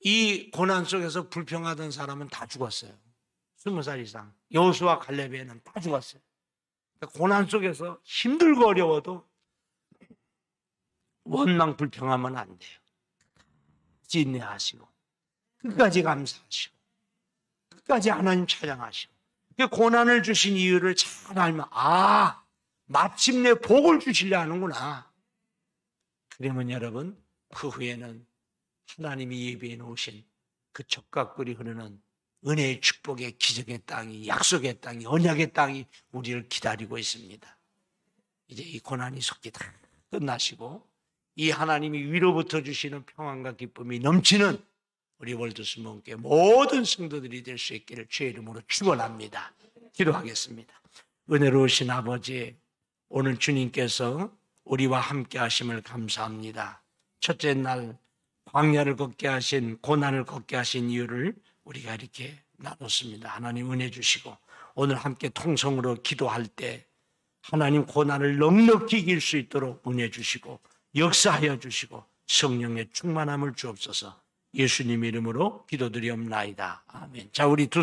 이 고난 속에서 불평하던 사람은 다 죽었어요. 20살 이상. 여호수아 갈렙에는 다 죽었어요. 고난 속에서 힘들고 어려워도 원망 불평하면 안 돼요. 인내하시고 끝까지 감사하시고 끝까지 하나님 찬양하시고, 고난을 주신 이유를 잘 알면, 아, 마침내 복을 주시려 하는구나. 그러면 여러분, 그 후에는 하나님이 예비해 놓으신 그 젖과 꿀이 흐르는 은혜의 축복의 기적의 땅이, 약속의 땅이, 언약의 땅이 우리를 기다리고 있습니다. 이제 이 고난이 속히 다 끝나시고 이 하나님이 위로부터 주시는 평안과 기쁨이 넘치는 우리 월드순복음교회 모든 성도들이 될 수 있기를 주의 이름으로 축원합니다. 기도하겠습니다. 은혜로우신 아버지, 오늘 주님께서 우리와 함께 하심을 감사합니다. 첫째 날 광야를 걷게 하신, 고난을 걷게 하신 이유를 우리가 이렇게 나눴습니다. 하나님 은혜 주시고, 오늘 함께 통성으로 기도할 때 하나님 고난을 넉넉히 이길 수 있도록 은혜 주시고 역사하여 주시고 성령의 충만함을 주옵소서. 예수님 이름으로 기도드리옵나이다. 아멘. 자, 우리 두